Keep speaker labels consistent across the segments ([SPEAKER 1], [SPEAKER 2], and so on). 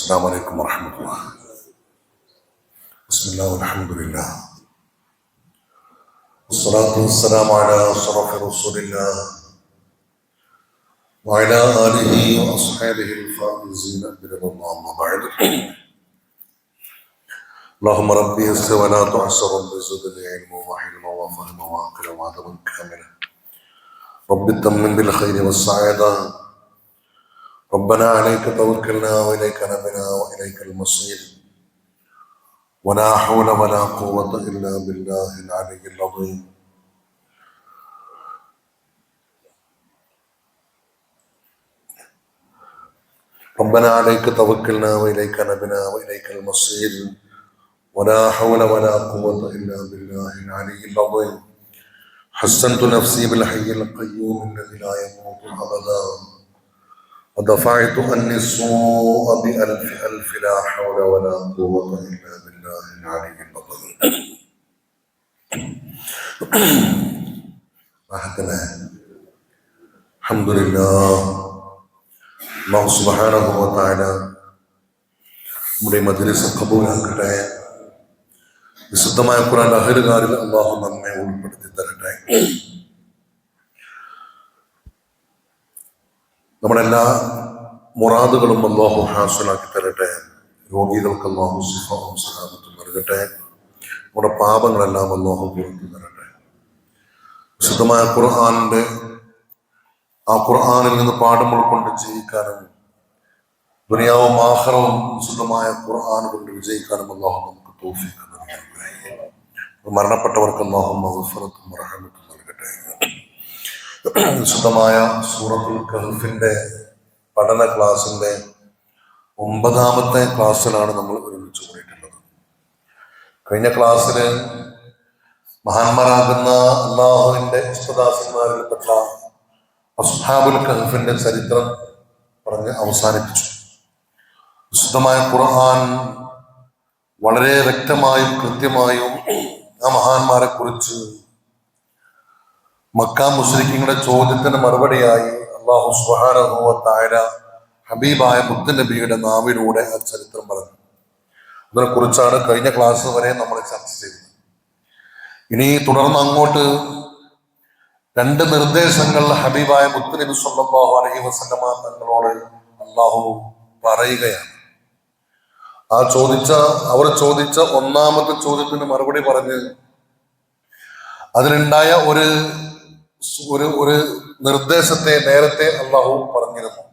[SPEAKER 1] السلام عليكم ورحمة الله. بسم الله والحمد لله والصلاة والسلام على أشرف رسول الله وعلى آله وأصحابه الفائزين برضا الله. أما بعد، اللهم ربي يسر ولا تعسر وزدني علما وحلما وفهما وعقلا وادبا كاملا. رب تمم بالخير والسعادة. ربنا عليك توكلنا وإليك نبنا وإليك المصير. ولا حول ولا قوة إلا بالله العلي العظيم. ربنا عليك توكلنا وإليك نبنا وإليك المصير. ولا حول ولا قوة إلا بالله العلي العظيم. حسنت نفسي بالحي القيوم الذي لا يموت أبدا. ودفعت عني السوء بألف ألف لا حول ولا قوة إلا بالله العلي العظيم. الحمد لله. അല്ലാഹു സുബ്ഹാനഹു വ തആല നമ്മുടെ മജ്‌ലിസ് ഖബൂലാക്കട്ടെ. വിശുദ്ധമായ ഖുർആന്റെ അഹലുകാരിൽ അല്ലാഹു നമ്മെ ഉൾപ്പെടുത്തി തരട്ടെ. നമ്മുടെ എല്ലാ മുറാദുകളും അല്ലാഹു ഹാസിലാക്കി തരട്ടെ. രോഗികൾക്ക് അല്ലാഹു ശിഫാഉം സലാമത്തും നൽകട്ടെ. നമ്മുടെ പാപങ്ങളെല്ലാം അല്ലാഹു പുറത്തു തരട്ടെ. വിശുദ്ധമായ ആ ഖുർആനിൽ നിന്ന് പാഠം ഉൾക്കൊണ്ട് ജീവിക്കാനും ദുനിയാവും ആഖിറവും വിശുദ്ധമായ ഖുർആൻ കൊണ്ട് വിജയിക്കാനും അല്ലാഹു നമുക്ക് തൗഫീഖ് നൽകട്ടെ. മരണപ്പെട്ടവർക്ക് അല്ലാഹു മഗ്ഫിറത്തും റഹ്മത്തും നൽകട്ടെ. വിശുദ്ധമായ സൂറത്തുൽ കഹ്ഫിന്റെ പഠന ക്ലാസിന്റെ 9ാമത്തെ ക്ലാസ്സിലാണ് നമ്മൾ ഒരുമിച്ച് കൂടിയിട്ടുള്ളത്. കഴിഞ്ഞ ക്ലാസ്സില് മഹാന്മാരാകുന്ന അല്ലാഹുവിന്റെ ഇഷ്ടദാസന്മാരിൽപ്പെട്ട അസ്ഹാബുൽ കഹ്ഫിന്റെ ചരിത്രം പറഞ്ഞ് അവസാനിപ്പിച്ചു. വിശുദ്ധമായ ഖുർആൻ വളരെ വ്യക്തമായും കൃത്യമായും ആ മഹാന്മാരെ കുറിച്ച് മക്ക മുശ്രിക്കീങ്ങളുടെ ചോദ്യത്തിന് മറുപടിയായി അല്ലാഹു സുബ്ഹാനഹു വ തആല ഹബീബായ മുത്തുനബിയുടെ നാവിലൂടെ ആ ചരിത്രം പറഞ്ഞു. അതിനെ കുറിച്ചാണ് കഴിഞ്ഞ ക്ലാസ് വരെ നമ്മൾ ചർച്ച ചെയ്തത്. ഇനി തുടർന്ന് അങ്ങോട്ട് 2 നിർദ്ദേശങ്ങൾ ഹബീബായ മുത്തുനബി സ്വല്ലല്ലാഹു അലൈഹി വസല്ലമ തങ്ങളോട് അല്ലാഹു പറയുകയാണ്. അവർ ചോദിച്ച 1ാമത്തെ ചോദ്യത്തിന് മറുപടി പറഞ്ഞ് അതിലുണ്ടായ ഒരു നിർദ്ദേശത്തെ നേരത്തെ അല്ലാഹു പറഞ്ഞിരുന്നു.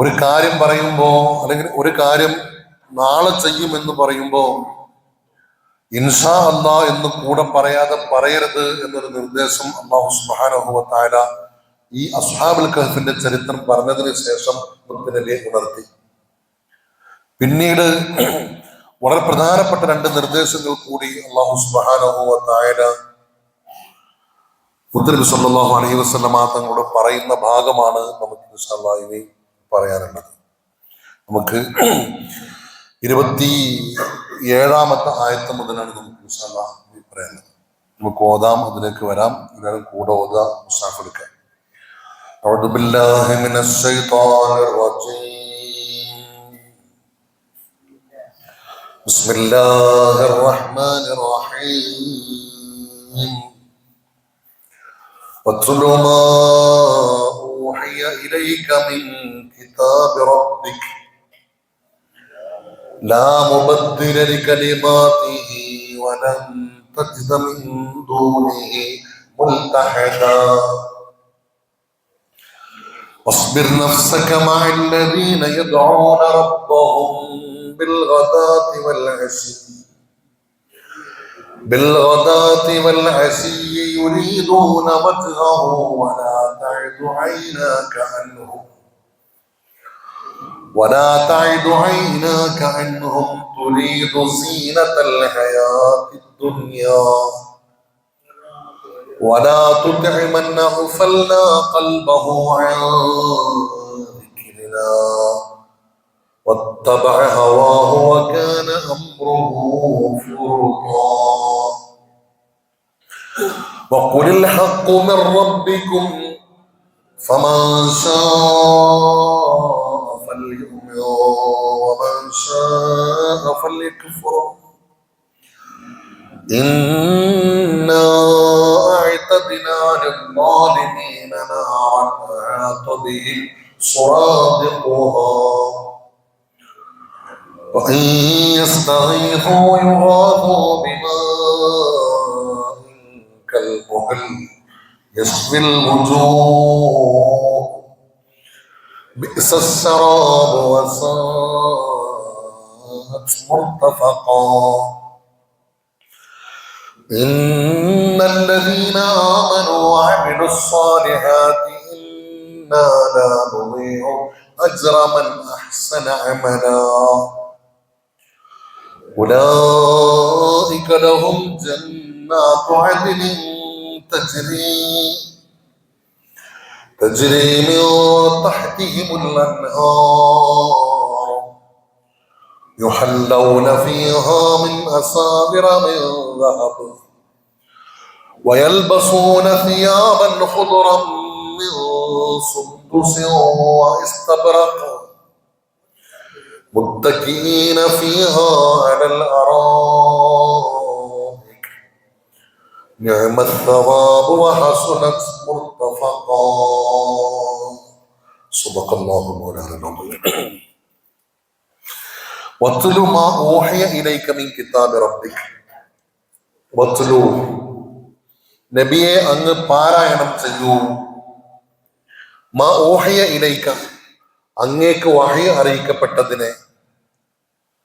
[SPEAKER 1] ഒരു കാര്യം പറയുമ്പോ, അല്ലെങ്കിൽ ഒരു കാര്യം നാളെ ചെയ്യുമെന്ന് പറയുമ്പോ ഇൻഷാ അല്ലാഹ് എന്ന് കൂടെ പറയാതെ പറയരുത് എന്നൊരു നിർദ്ദേശം അല്ലാഹു സുബ്ഹാനഹു വ തആല ഈ അസ്ഹാബുൽ കഹ്ഫിന്റെ ചരിത്രം പറഞ്ഞതിന് ശേഷം മുത്തുനബിയെ ഉണർത്തി. പിന്നീട് വളരെ പ്രധാനപ്പെട്ട 2 നിർദ്ദേശങ്ങൾ കൂടി അല്ലാഹു സുബ്ഹാനഹു വ തആല മുത്തുനബി സ്വല്ലല്ലാഹു അലൈഹി വസല്ലമ തങ്ങളോട് പറയുന്ന ഭാഗമാണ് നമുക്ക് ഇൻഷാ അല്ലാഹ് ഇനി പറയാനുള്ളത്. നമുക്ക് 27ാമത്തെ ആയത്ത് മുതലാണ് നമുക്ക് ഇൻഷാ അല്ലാഹ് പറയാനുള്ളത്. നമുക്ക് ഓതാം, അതിലേക്ക് വരാം. എല്ലാവരും കൂടെ ഓതാം, മുസാഫ് എടുക്കാം. അഊദു ബില്ലാഹി മിനശ് ശൈത്വാനിർ റജീം. ബിസ്മില്ലാഹിർ റഹ്മാനിർ റഹീം. واتل ما أوحي إليك من كتاب ربك لا مبدل لكلماته ولن تجد من دونه ملتحدا واصبر نفسك مع الذين يدعون ربهم بالغداة والعشي يريدون وجهه ولا تعد عيناك عنهم تريد زينة الحياة الدنيا ولا تطع من أغفلنا قلبه عن ذكرنا واتبع هواه وكان أمره فرطا وقل الحق من ربكم فمن شاء فليؤمن ومن شاء فليكفر إنا أعتدنا للظالمين نارا أحاط بهم سرادقها وإن يستغيثوا يغاثوا بماء كالمهل يشفي الوجوه بئس الشراب وساءت مرتفقا إن الذين آمنوا وعملوا الصالحات إنا لا نضيع أجر من أحسن عملا أولئك لهم جنات عدن تجري من تحتهم الأنهار يحلون فيها من أساور من ذهب ويلبسون ثيابا خضرا من سندس واستبرق متكئين فيها على الأرائك نعم الثواب وحسنت مرتفقا صدق الله مولانا العظيم واتل ما أوحي إليك من كتاب ربك വത്ലു നബിയെ അങ്ങ് പാരായണം ചെയ്യൂ മാ ഊഹിയ ഇലൈക അങ്ങേക്ക് വഹി അറിയിക്കപ്പെട്ടതിനെ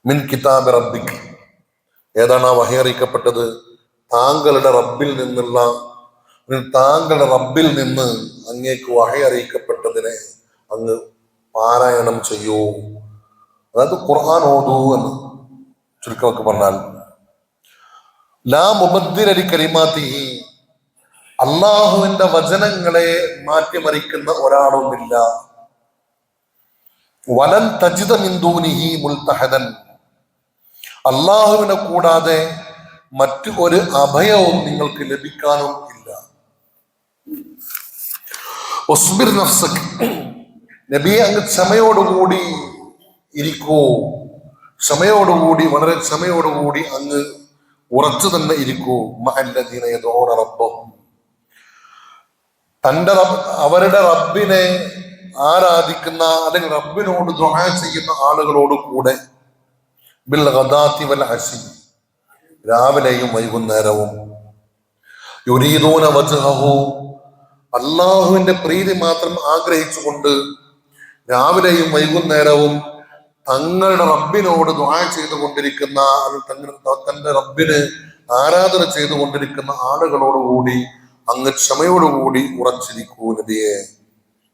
[SPEAKER 1] മിൻ കിതാബ് റബ്ബിക് ഏതാണ് ആ വഹി അറിയിക്കപ്പെട്ടത്? താങ്കളുടെ റബ്ബിൽ നിന്നുള്ള താങ്കളുടെ റബ്ബിൽ നിന്ന് അങ്ങേക്ക് വഹി അറിയിക്കപ്പെട്ടതിനെ അങ്ങ് പാരായണം ചെയ്യൂ. അതായത് ഖുർആൻ ഓതൂ എന്ന് ചുരുക്കമൊക്കെ പറഞ്ഞാൽ ലാ മുബദ്ദില ലി കലിമാതിഹി അള്ളാഹുവിന്റെ വചനങ്ങളെ മാറ്റിമറിക്കുന്ന ഒരാളുമില്ല. വലൻ തജിദ മിൻ ദൂനിഹി മുൽതഹദൻ അള്ളാഹുവിനെ കൂടാതെ മറ്റു ഒരു അഭയവും നിങ്ങൾക്ക് ലഭിക്കാനും ഇല്ല. ഉസ്ബിർ നഫ്സക് നബിയെ അങ്ങ് ക്ഷമയോടുകൂടി ഇരിക്കൂ. ക്ഷമയോടുകൂടി വളരെ ക്ഷമയോടുകൂടി അങ്ങ് ഉറച്ചു തന്നെ ഇരിക്കൂ. മഅല്ലദീന യദഊന റബ്ബഹും അവരുടെ റബ്ബിനെ ആരാധിക്കുന്ന അല്ലെങ്കിൽ റബ്ബിനോട് ദുആ ചെയ്യുന്ന ആളുകളോട് കൂടെ ബിൽ ഗദാത്തി വൽ അശി രാവിലെയും വൈകുന്നേരവും യുരീദൂന വജ്ഹഹു അല്ലാഹുവിന്റെ പ്രീതി മാത്രം ആഗ്രഹിച്ചുകൊണ്ട് രാവിലെയും വൈകുന്നേരവും തങ്ങളുടെ റബ്ബിനോട് ദുആ ചെയ്തുകൊണ്ടിരിക്കുന്ന തന്റെ റബ്ബിന് ആരാധന ചെയ്തുകൊണ്ടിരിക്കുന്ന ആളുകളോടുകൂടി അങ്ങ് ക്ഷമയോടുകൂടി ഉറച്ചിരിക്കൂ നബിയെ.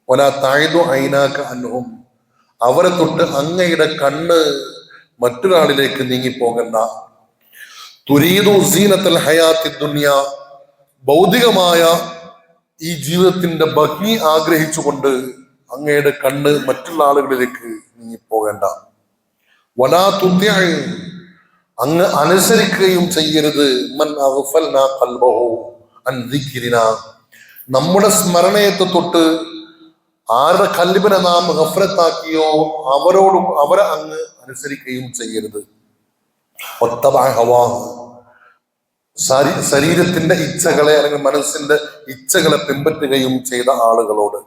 [SPEAKER 1] വലാ തഅദു ഐനാക അൻഹും അവരെ തൊട്ട് അങ്ങയുടെ കണ്ണ് മറ്റൊരാളിലേക്ക് നീങ്ങിപ്പോകണ്ട. തുരീദു സീനത്തൽ ഹയാത്തി ദുനിയ ഭൗതികമായ ഈ ജീവിതത്തിന്റെ ഭംഗി ആഗ്രഹിച്ചുകൊണ്ട് അങ്ങയുടെ കണ്ണ് മറ്റുള്ള ആളുകളിലേക്ക് നീങ്ങിപ്പോകേണ്ട. വലാ തുതിഅ അങ്ങ് അനുസരിക്കുകയും ചെയ്യരുത് മൻ അഗ്ഫൽനാ ഖൽബഹു അൻ ദിക്രിനാ നമ്മുടെ സ്മരണയത്തെ തൊട്ട് ആരുടെ കൽബിനെ നാം ഗഫ്ലത്താക്കിയോ അവരെ അങ്ങ് അനുസരിക്കുകയും ചെയ്യരുത്. വത്തബഅ ഹവാഹു ശരീരത്തിന്റെ ഇച്ഛകളെ അല്ലെങ്കിൽ മനസ്സിന്റെ ഇച്ഛകളെ പിൻപറ്റുകയും ചെയ്ത ആളുകളോട്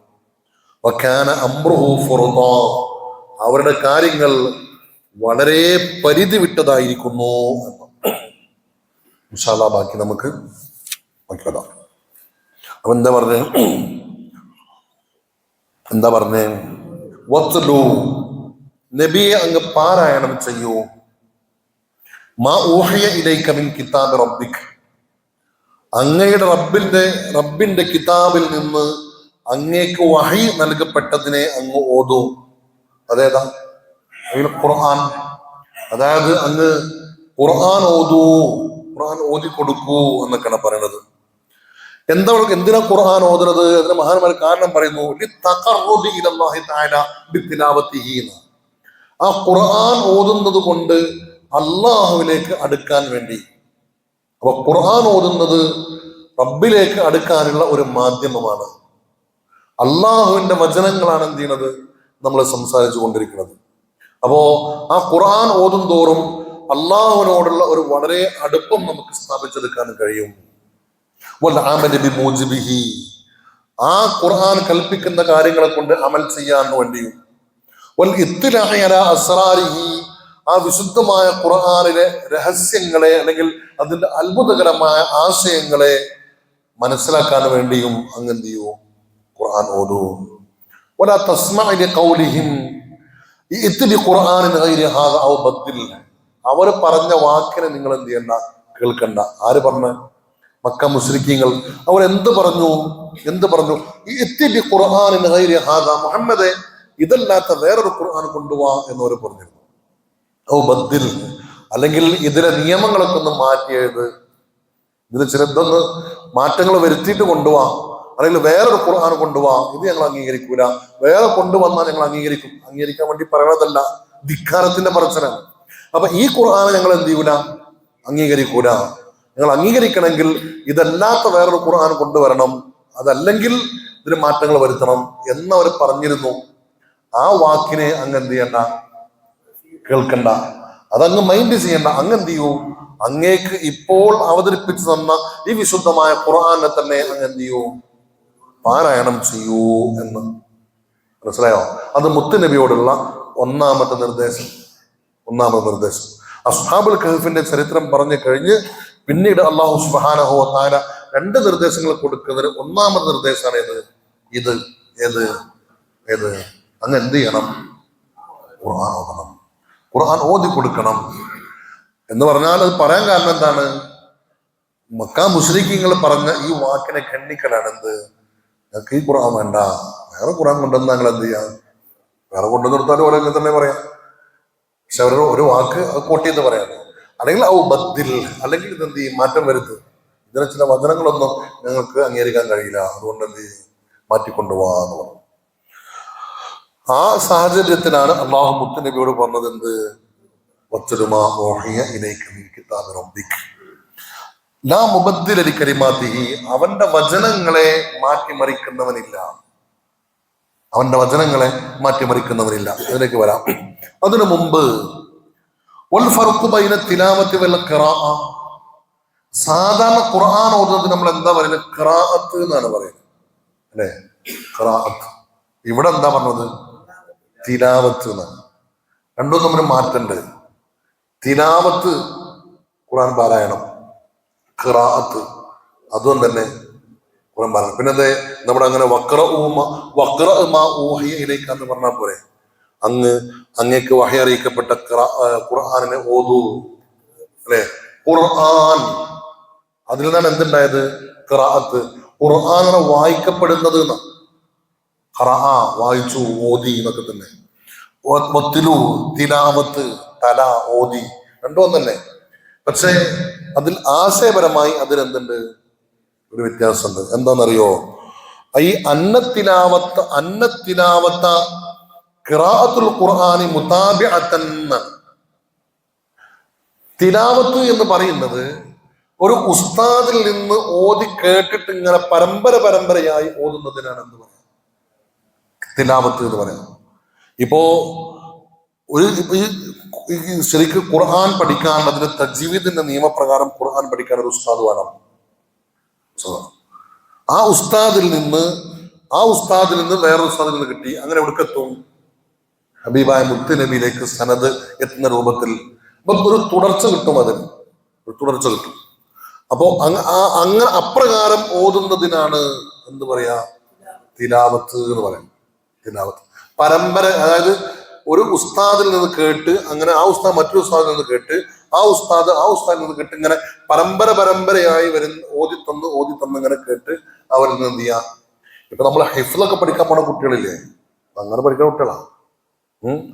[SPEAKER 1] വകാന അംറുഹു ഫുർദാ അവരുടെ കാര്യങ്ങൾ വളരെ പരിധി വിട്ടതായിരിക്കുന്നു എന്ന്. ഇൻഷാ അല്ലാഹ് ബാക്കി നമുക്ക് നോക്കാം. അപ്പൊ എന്താ പറഞ്ഞേ വത്ലു നബിയെ അങ്ങ് പാരായണം ചെയ്യൂ മാ ഊഹിയ ഇലൈക മിൻ കിതാബ് റബ്ബിക് അങ്ങയുടെ റബ്ബിന്റെ കിതാബിൽ നിന്ന് അങ്ങേക്ക് വഹി നൽകപ്പെട്ടതിനെ അങ്ങ് ഓതൂ. അതേതാ? ഖുർആൻ. അതായത് അങ്ങ് ഖുർആൻ ഓതൂ, ഖുർആൻ ഓതി കൊടുക്കൂ എന്നൊക്കെയാണ് പറയുന്നത്. എന്തിനാ ഖുർആൻ ഓതുന്നത്? അതിന് മഹാന്മാർ കാരണം പറയുന്നു ലിതഖർറുബി ഇലല്ലാഹി തആല ബിതിലാവതിഹി. ആ ഖുർആൻ ഓതുന്നത് കൊണ്ട് അള്ളാഹുവിലേക്ക് അടുക്കാൻ വേണ്ടി. അപ്പൊ ഖുർആൻ ഓതുന്നത് റബ്ബിലേക്ക് അടുക്കാനുള്ള ഒരു മാധ്യമമാണ്. അള്ളാഹുവിന്റെ വചനങ്ങളാണ് എന്ത് ചെയ്യുന്നത്? നമ്മൾ സംസാരിച്ചു കൊണ്ടിരിക്കുന്നത്. അപ്പോ ആ ഖുർആൻ ഓതും തോറും അള്ളാഹുവിനോടുള്ള ഒരു വളരെ അടുപ്പം നമുക്ക് സ്ഥാപിച്ചെടുക്കാൻ കഴിയും. ആ ഖുർആൻ കൽപ്പിക്കുന്ന കാര്യങ്ങളെ കൊണ്ട് അമൽ ചെയ്യാൻ വേണ്ടിയും ആ വിശുദ്ധമായ ഖുർആനിലെ രഹസ്യങ്ങളെ അല്ലെങ്കിൽ അതിന്റെ അത്ഭുതകരമായ ആശയങ്ങളെ മനസ്സിലാക്കാൻ വേണ്ടിയും അങ്ങെന്ത് ചെയ്യൂ, ഖുർആൻ ഓതൂ. അവർ പറഞ്ഞ വാക്കിനെ നിങ്ങൾ എന്ത് ചെയ്യണ്ട, കേൾക്കണ്ട. ആര് പറഞ്ഞ? മക്ക മുശ്രിക്കീങ്ങൾ. അവർ എന്ത് പറഞ്ഞു? മുഹമ്മദെ, ഇതല്ലാത്ത വേറൊരു ഖുർആൻ കൊണ്ടുപോവാ എന്നവർ പറഞ്ഞിരുന്നു. ഔ ബദ്ദിൽ, അല്ലെങ്കിൽ ഇതിലെ നിയമങ്ങളൊക്കെ ഒന്ന് മാറ്റിയത്, ഇതിൽ ചിലതൊന്ന് മാറ്റങ്ങൾ വരുത്തിയിട്ട് കൊണ്ടുപോവാ, അല്ലെങ്കിൽ വേറൊരു ഖുർആൻ കൊണ്ടുപോവാ, ഇത് ഞങ്ങൾ അംഗീകരിക്കൂല. വേറെ കൊണ്ടുവന്നാൽ ഞങ്ങൾ അംഗീകരിക്കും. അംഗീകരിക്കാൻ വേണ്ടി പറയണതല്ല, ധിക്കാരത്തിന്റെ പറച്ചിലാണ്. അപ്പൊ ഈ ഖുർആനെ ഞങ്ങൾ എന്ത് ചെയ്യൂല, അംഗീകരിക്കൂല. നിങ്ങൾ അംഗീകരിക്കണമെങ്കിൽ ഇതല്ലാത്ത വേറൊരു ഖുർആൻ കൊണ്ടുവരണം, അതല്ലെങ്കിൽ ഇതിന് മാറ്റങ്ങൾ വരുത്തണം എന്നവർ പറഞ്ഞിരുന്നു. ആ വാക്കിനെ അങ്ങ് എന്ത് ചെയ്യണ്ട, കേൾക്കണ്ട, അതങ്ങ് മൈൻഡ് ചെയ്യണ്ട. അങ്ങ് എന്ത് ചെയ്യൂ, അങ്ങേക്ക് ഇപ്പോൾ അവതരിപ്പിച്ചു തന്ന ഈ വിശുദ്ധമായ ഖുർആനെ തന്നെ അങ്ങ് എന്ത് ചെയ്യൂ, പാരായണം ചെയ്യൂ എന്ന്. മനസ്സിലായോ? അത് മുത്തുനബിയോടുള്ള ഒന്നാമത്തെ നിർദ്ദേശം. അസ്ഹാബുൽ കഹ്ഫിന്റെ ചരിത്രം പറഞ്ഞു കഴിഞ്ഞ് പിന്നീട് അല്ലാഹു സുബ്ഹാനഹു വ തആല രണ്ട് നിർദ്ദേശങ്ങൾ കൊടുക്കുന്നതിന് ഒന്നാമത്തെ നിർദ്ദേശമാണ് ഏത് അങ്ങ് എന്ത് ചെയ്യണം, ഖുർആൻ ഓതണം, ഖുർആൻ ഓതി കൊടുക്കണം എന്ന് പറഞ്ഞാൽ അത് പറയാൻ കാരണം എന്താണ്? മക്ക മുശ്രിക്കീങ്ങൾ പറഞ്ഞ ഈ വാക്കിനെ ഖണ്ഡിക്കലാണ്. എന്ത്, ഞങ്ങൾക്ക് ഈ ഖുർആൻ വേണ്ട, വേറെ ഖുർആൻ കൊണ്ടുവന്ന് ഞങ്ങൾ എന്ത് ചെയ്യാം, വേറെ കൊണ്ടുവന്ന് നിർത്താലും ഓരോ തന്നെ പറയാം. പക്ഷെ അവരുടെ ഒരു വാക്ക് കോട്ട് ചെയ്ത് പറയാം. അല്ലെങ്കിൽ ഔ ബദ്ദിൽ, അല്ലെങ്കിൽ ഇതെന്ത് ചെയ്യും, മാറ്റം വരുത്ത്. ഇതിനെ ചില വചനങ്ങളൊന്നും ഞങ്ങൾക്ക് അംഗീകരിക്കാൻ കഴിയില്ല, അതുകൊണ്ട് എന്ത് ചെയ്യും, മാറ്റിക്കൊണ്ടുപോവാന്ന് പറഞ്ഞു. ആ സാഹചര്യത്തിലാണ് അള്ളാഹു മുത്തുനബിയോട് പറഞ്ഞത് എന്ത്, അവന്റെ വചനങ്ങളെ മാറ്റിമറിക്കുന്നവനില്ല. അതിലേക്ക് വരാം. അതിനു മുമ്പ് സാധാരണ ഖുർആൻ ഓതുന്നത് നമ്മൾ എന്താ പറയുന്നത്? ഖിറാഅത്ത് എന്നാണ് പറയുന്നത്, അല്ലെ? ഖിറാഅത്ത്. ഇവിടെ എന്താ പറഞ്ഞത്? തിലാവത്ത് എന്നാണ്. രണ്ടും തമ്മിൽ മാറ്റണ്ട്. തിലാവത്ത് ഖുർആൻ പാരായണം, ഖിറാഅത്ത് അതും തന്നെ ഖുർആൻ പാരായണം. പിന്നെ അതെ, നമ്മുടെ അങ്ങനെ എന്ന് പറഞ്ഞാൽ പോരെ, അങ്ങേക്ക് വഹി അറിയിക്കപ്പെട്ട ഖുർആനിനെ ഓതൂ, അല്ലെ? ഖുർആൻ, അതിൽ നിന്നാണ് എന്തുണ്ടായത്? ഖിറാഅത്ത്. ഖുർആൻ വായിക്കപ്പെടുന്നത്, വായിച്ചു, ഓതി എന്നൊക്കെ തന്നെ. തിലാവത്ത്, തല, ഓതി, രണ്ടും തന്നെ. പക്ഷെ അതിൽ ആശയപരമായി അതിലെന്തുണ്ട്, ഒരു വ്യത്യാസമുണ്ട്. എന്താണെന്നറിയോ? ഈ അന്നത്തിലാവത്ത ഖിറാഅത്തുൽ ഖുർആനി മുതാബിഅത്തൻ. തിലാവത്ത് എന്ന് പറയുന്നത് ഒരു ഉസ്താദിൽ നിന്ന് ഓതി കേട്ടിട്ട് ഇങ്ങനെ പരമ്പരയായി ഓതുന്നതിനാണ് എന്ത് പറയാം, തിലാവത്ത് എന്ന് പറയാം. ഇപ്പോ ശരിക്കും ഖുർആൻ പഠിക്കാൻ, അതിന്റെ തജ്വീദിന്റെ നിയമപ്രകാരം ഖുർആൻ പഠിക്കാൻ ഒരു ഉസ്താദ് വേണം. ആ ഉസ്താദിൽ നിന്ന് വേറൊരു ഉസ്താദിൽ നിന്ന് കിട്ടി, അങ്ങനെ എവിടേക്കെത്തും? ഹബീബായ മുത്തുനബിയിലേക്ക് സനദ് എത്തുന്ന രൂപത്തിൽ ഒരു തുടർച്ച കിട്ടും. അതിന് ഒരു തുടർച്ച കിട്ടും. അപ്പോ അങ്ങനെ അപ്രകാരം ഓതുന്നതിനാണ് എന്ത് പറയാ, തിലാവത്ത് എന്ന് പറയാം. തിലാവത്ത് പരമ്പര, അതായത് ഒരു ഉസ്താദിൽ നിന്ന് കേട്ട്, അങ്ങനെ ആ ഉസ്താദ് മറ്റൊരു ഉസ്താദിൽ നിന്ന് കേട്ട്, ആ ഉസ്താദിൽ നിന്ന് കേട്ട്, ഇങ്ങനെ പരമ്പരയായി ഓതി തന്ന് ഇങ്ങനെ കേട്ട് അവരിൽ നിന്ന് എന്ത് ചെയ്യാം. ഇപ്പൊ നമ്മൾ ഹിഫ്ളൊക്കെ പഠിക്കാൻ പോണ കുട്ടികളില്ലേ, അങ്ങനെ പഠിക്കുന്ന കുട്ടികളാണ്.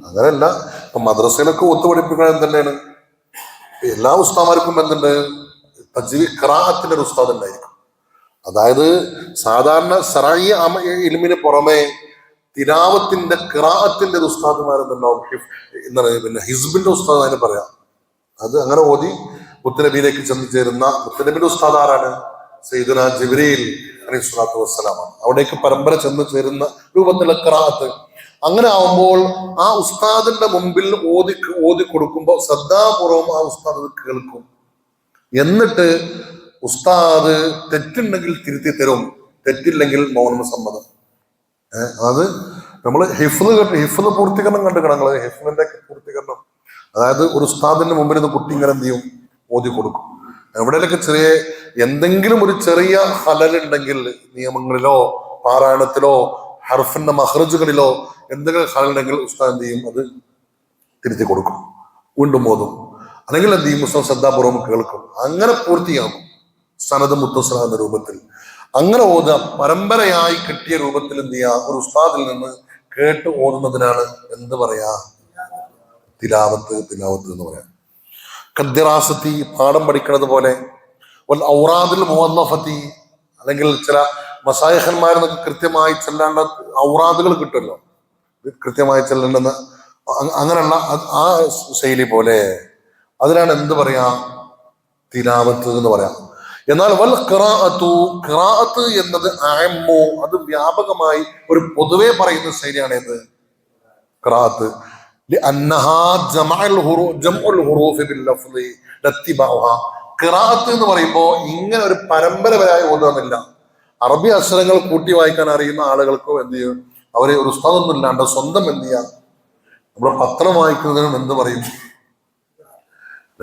[SPEAKER 1] അങ്ങനെയല്ല, ഇപ്പൊ മദ്രസയിലൊക്കെ ഒത്തു പഠിപ്പിക്കണം തന്നെയാണ്. എല്ലാ ഉസ്താദന്മാർക്കും എന്തുണ്ട്, ഖിറാഅത്തിന്റെ ഒരു ഉസ്താദ് ഉണ്ടായിരിക്കും. അതായത് സാധാരണ ശറഈ ഇൽമിന് പുറമെ തിലാവത്തിന്റെ, ഖിറാഅത്തിന്റെ ഒരു ഉസ്താദുമാരെന്നുണ്ടാവും. പിന്നെ ഹിസ്ബിന്റെ ഉസ്താദ് അതിന് പറയാം. അത് അങ്ങനെ ഓതി മുത്തുനബിയിലേക്ക് ചെന്ന് ചേരുന്ന, മുത്തുനബിയുടെ ഉസ്താദ് ആരാണ്? സയ്യിദുനാ ജിബ്രീൽ അലൈഹിസ്സലാത്തു വസ്സലാമാണ്. അവിടേക്ക് പരമ്പര ചെന്ന് ചേരുന്ന രൂപത്തിലുള്ള ഖിറാഅത്ത്. അങ്ങനെ ആവുമ്പോൾ ആ ഉസ്താദിന്റെ മുമ്പിൽ ഓതി കൊടുക്കുമ്പോൾ ശ്രദ്ധാപൂർവം ആ ഉസ്താദ് അത് കേൾക്കും. എന്നിട്ട് ഉസ്താദ് തെറ്റുണ്ടെങ്കിൽ തിരുത്തി തരും, തെറ്റില്ലെങ്കിൽ മൗനം സമ്മതം. അത് നമ്മൾ ഹിഫ്ള് പൂർത്തീകരണം കണ്ടിക്കണം. ഞങ്ങള് ഹിഫ്ളിന്റെ പൂർത്തീകരണം, അതായത് ഒരു ഉസ്താദിന്റെ മുമ്പിൽ നിന്ന് കുട്ടി ഇങ്ങനെ എന്ത് ചെയ്യും, ഓതി കൊടുക്കും. എവിടെയൊക്കെ ചെറിയ എന്തെങ്കിലും ഒരു ചെറിയ ഹലലുണ്ടെങ്കിൽ, നിയമങ്ങളിലോ പാരായണത്തിലോ ഹർഫിന്റെ മഹ്റജുകളിലോ എന്തെങ്കിലും ഹലലുണ്ടെങ്കിൽ ഉസ്താദ് എന്ത് ചെയ്യും, അത് തിരുത്തി കൊടുക്കും, വീണ്ടും ഓതും. അല്ലെങ്കിൽ എന്ത് ചെയ്യും, ഉസ്താദ് ശ്രദ്ധാപൂർവ്വം കേൾക്കും. അങ്ങനെ പൂർത്തിയാകും സനദ് മുത്തസ്സല എന്ന രൂപത്തിൽ. അങ്ങനെ ഓതുക, പരമ്പരയായി കിട്ടിയ രൂപത്തിൽ എന്ത് ചെയ്യുക, ഒരു ഉസ്താദിൽ നിന്ന് കേട്ട് ഓതുന്നതിനാണ് എന്ത് പറയാ, തിലാവത്ത് എന്ന് പറയാം. ഖദ്ദിറാസത്തി, പാഠം പഠിക്കുന്നത് പോലെ, ഔറാദിൽ മുവല്ലഫത്തി, അല്ലെങ്കിൽ ചില മശായിഖന്മാരെന്നൊക്കെ കൃത്യമായി ചെല്ലേണ്ട ഔറാദുകൾ കിട്ടുമല്ലോ, കൃത്യമായി ചെല്ലേണ്ടെന്ന്, അങ്ങനെയുള്ള ആ ശൈലി പോലെ അതിനാണ് എന്ത് പറയാ, തിലാവത്ത് എന്ന് പറയാം. എന്നാൽ വൽ ഖിറാഅത്ത് എന്നത് അഅമ്മു, അത് വ്യാപകമായി ഒരു പൊതുവെ പറയുന്ന ശൈലിയാണ് ഏത്, ഖിറാഅത്ത്. ഖിറാഅത്ത് എന്ന് പറയുമ്പോൾ ഇങ്ങനെ ഒരു പരമ്പരയായി ഓതുന്നില്ല. അറബി അക്ഷരങ്ങൾ കൂട്ടി വായിക്കാൻ അറിയുന്ന ആളുകൾക്കോ എന്ത് ചെയ്യും, അവരെ ഒരു ഉസ്താദൊന്നും ഇല്ലാണ്ട് സ്വന്തം എന്ത് ചെയ്യാം, നമ്മൾ പത്രം വായിക്കുന്നതിനും എന്ത് പറയും,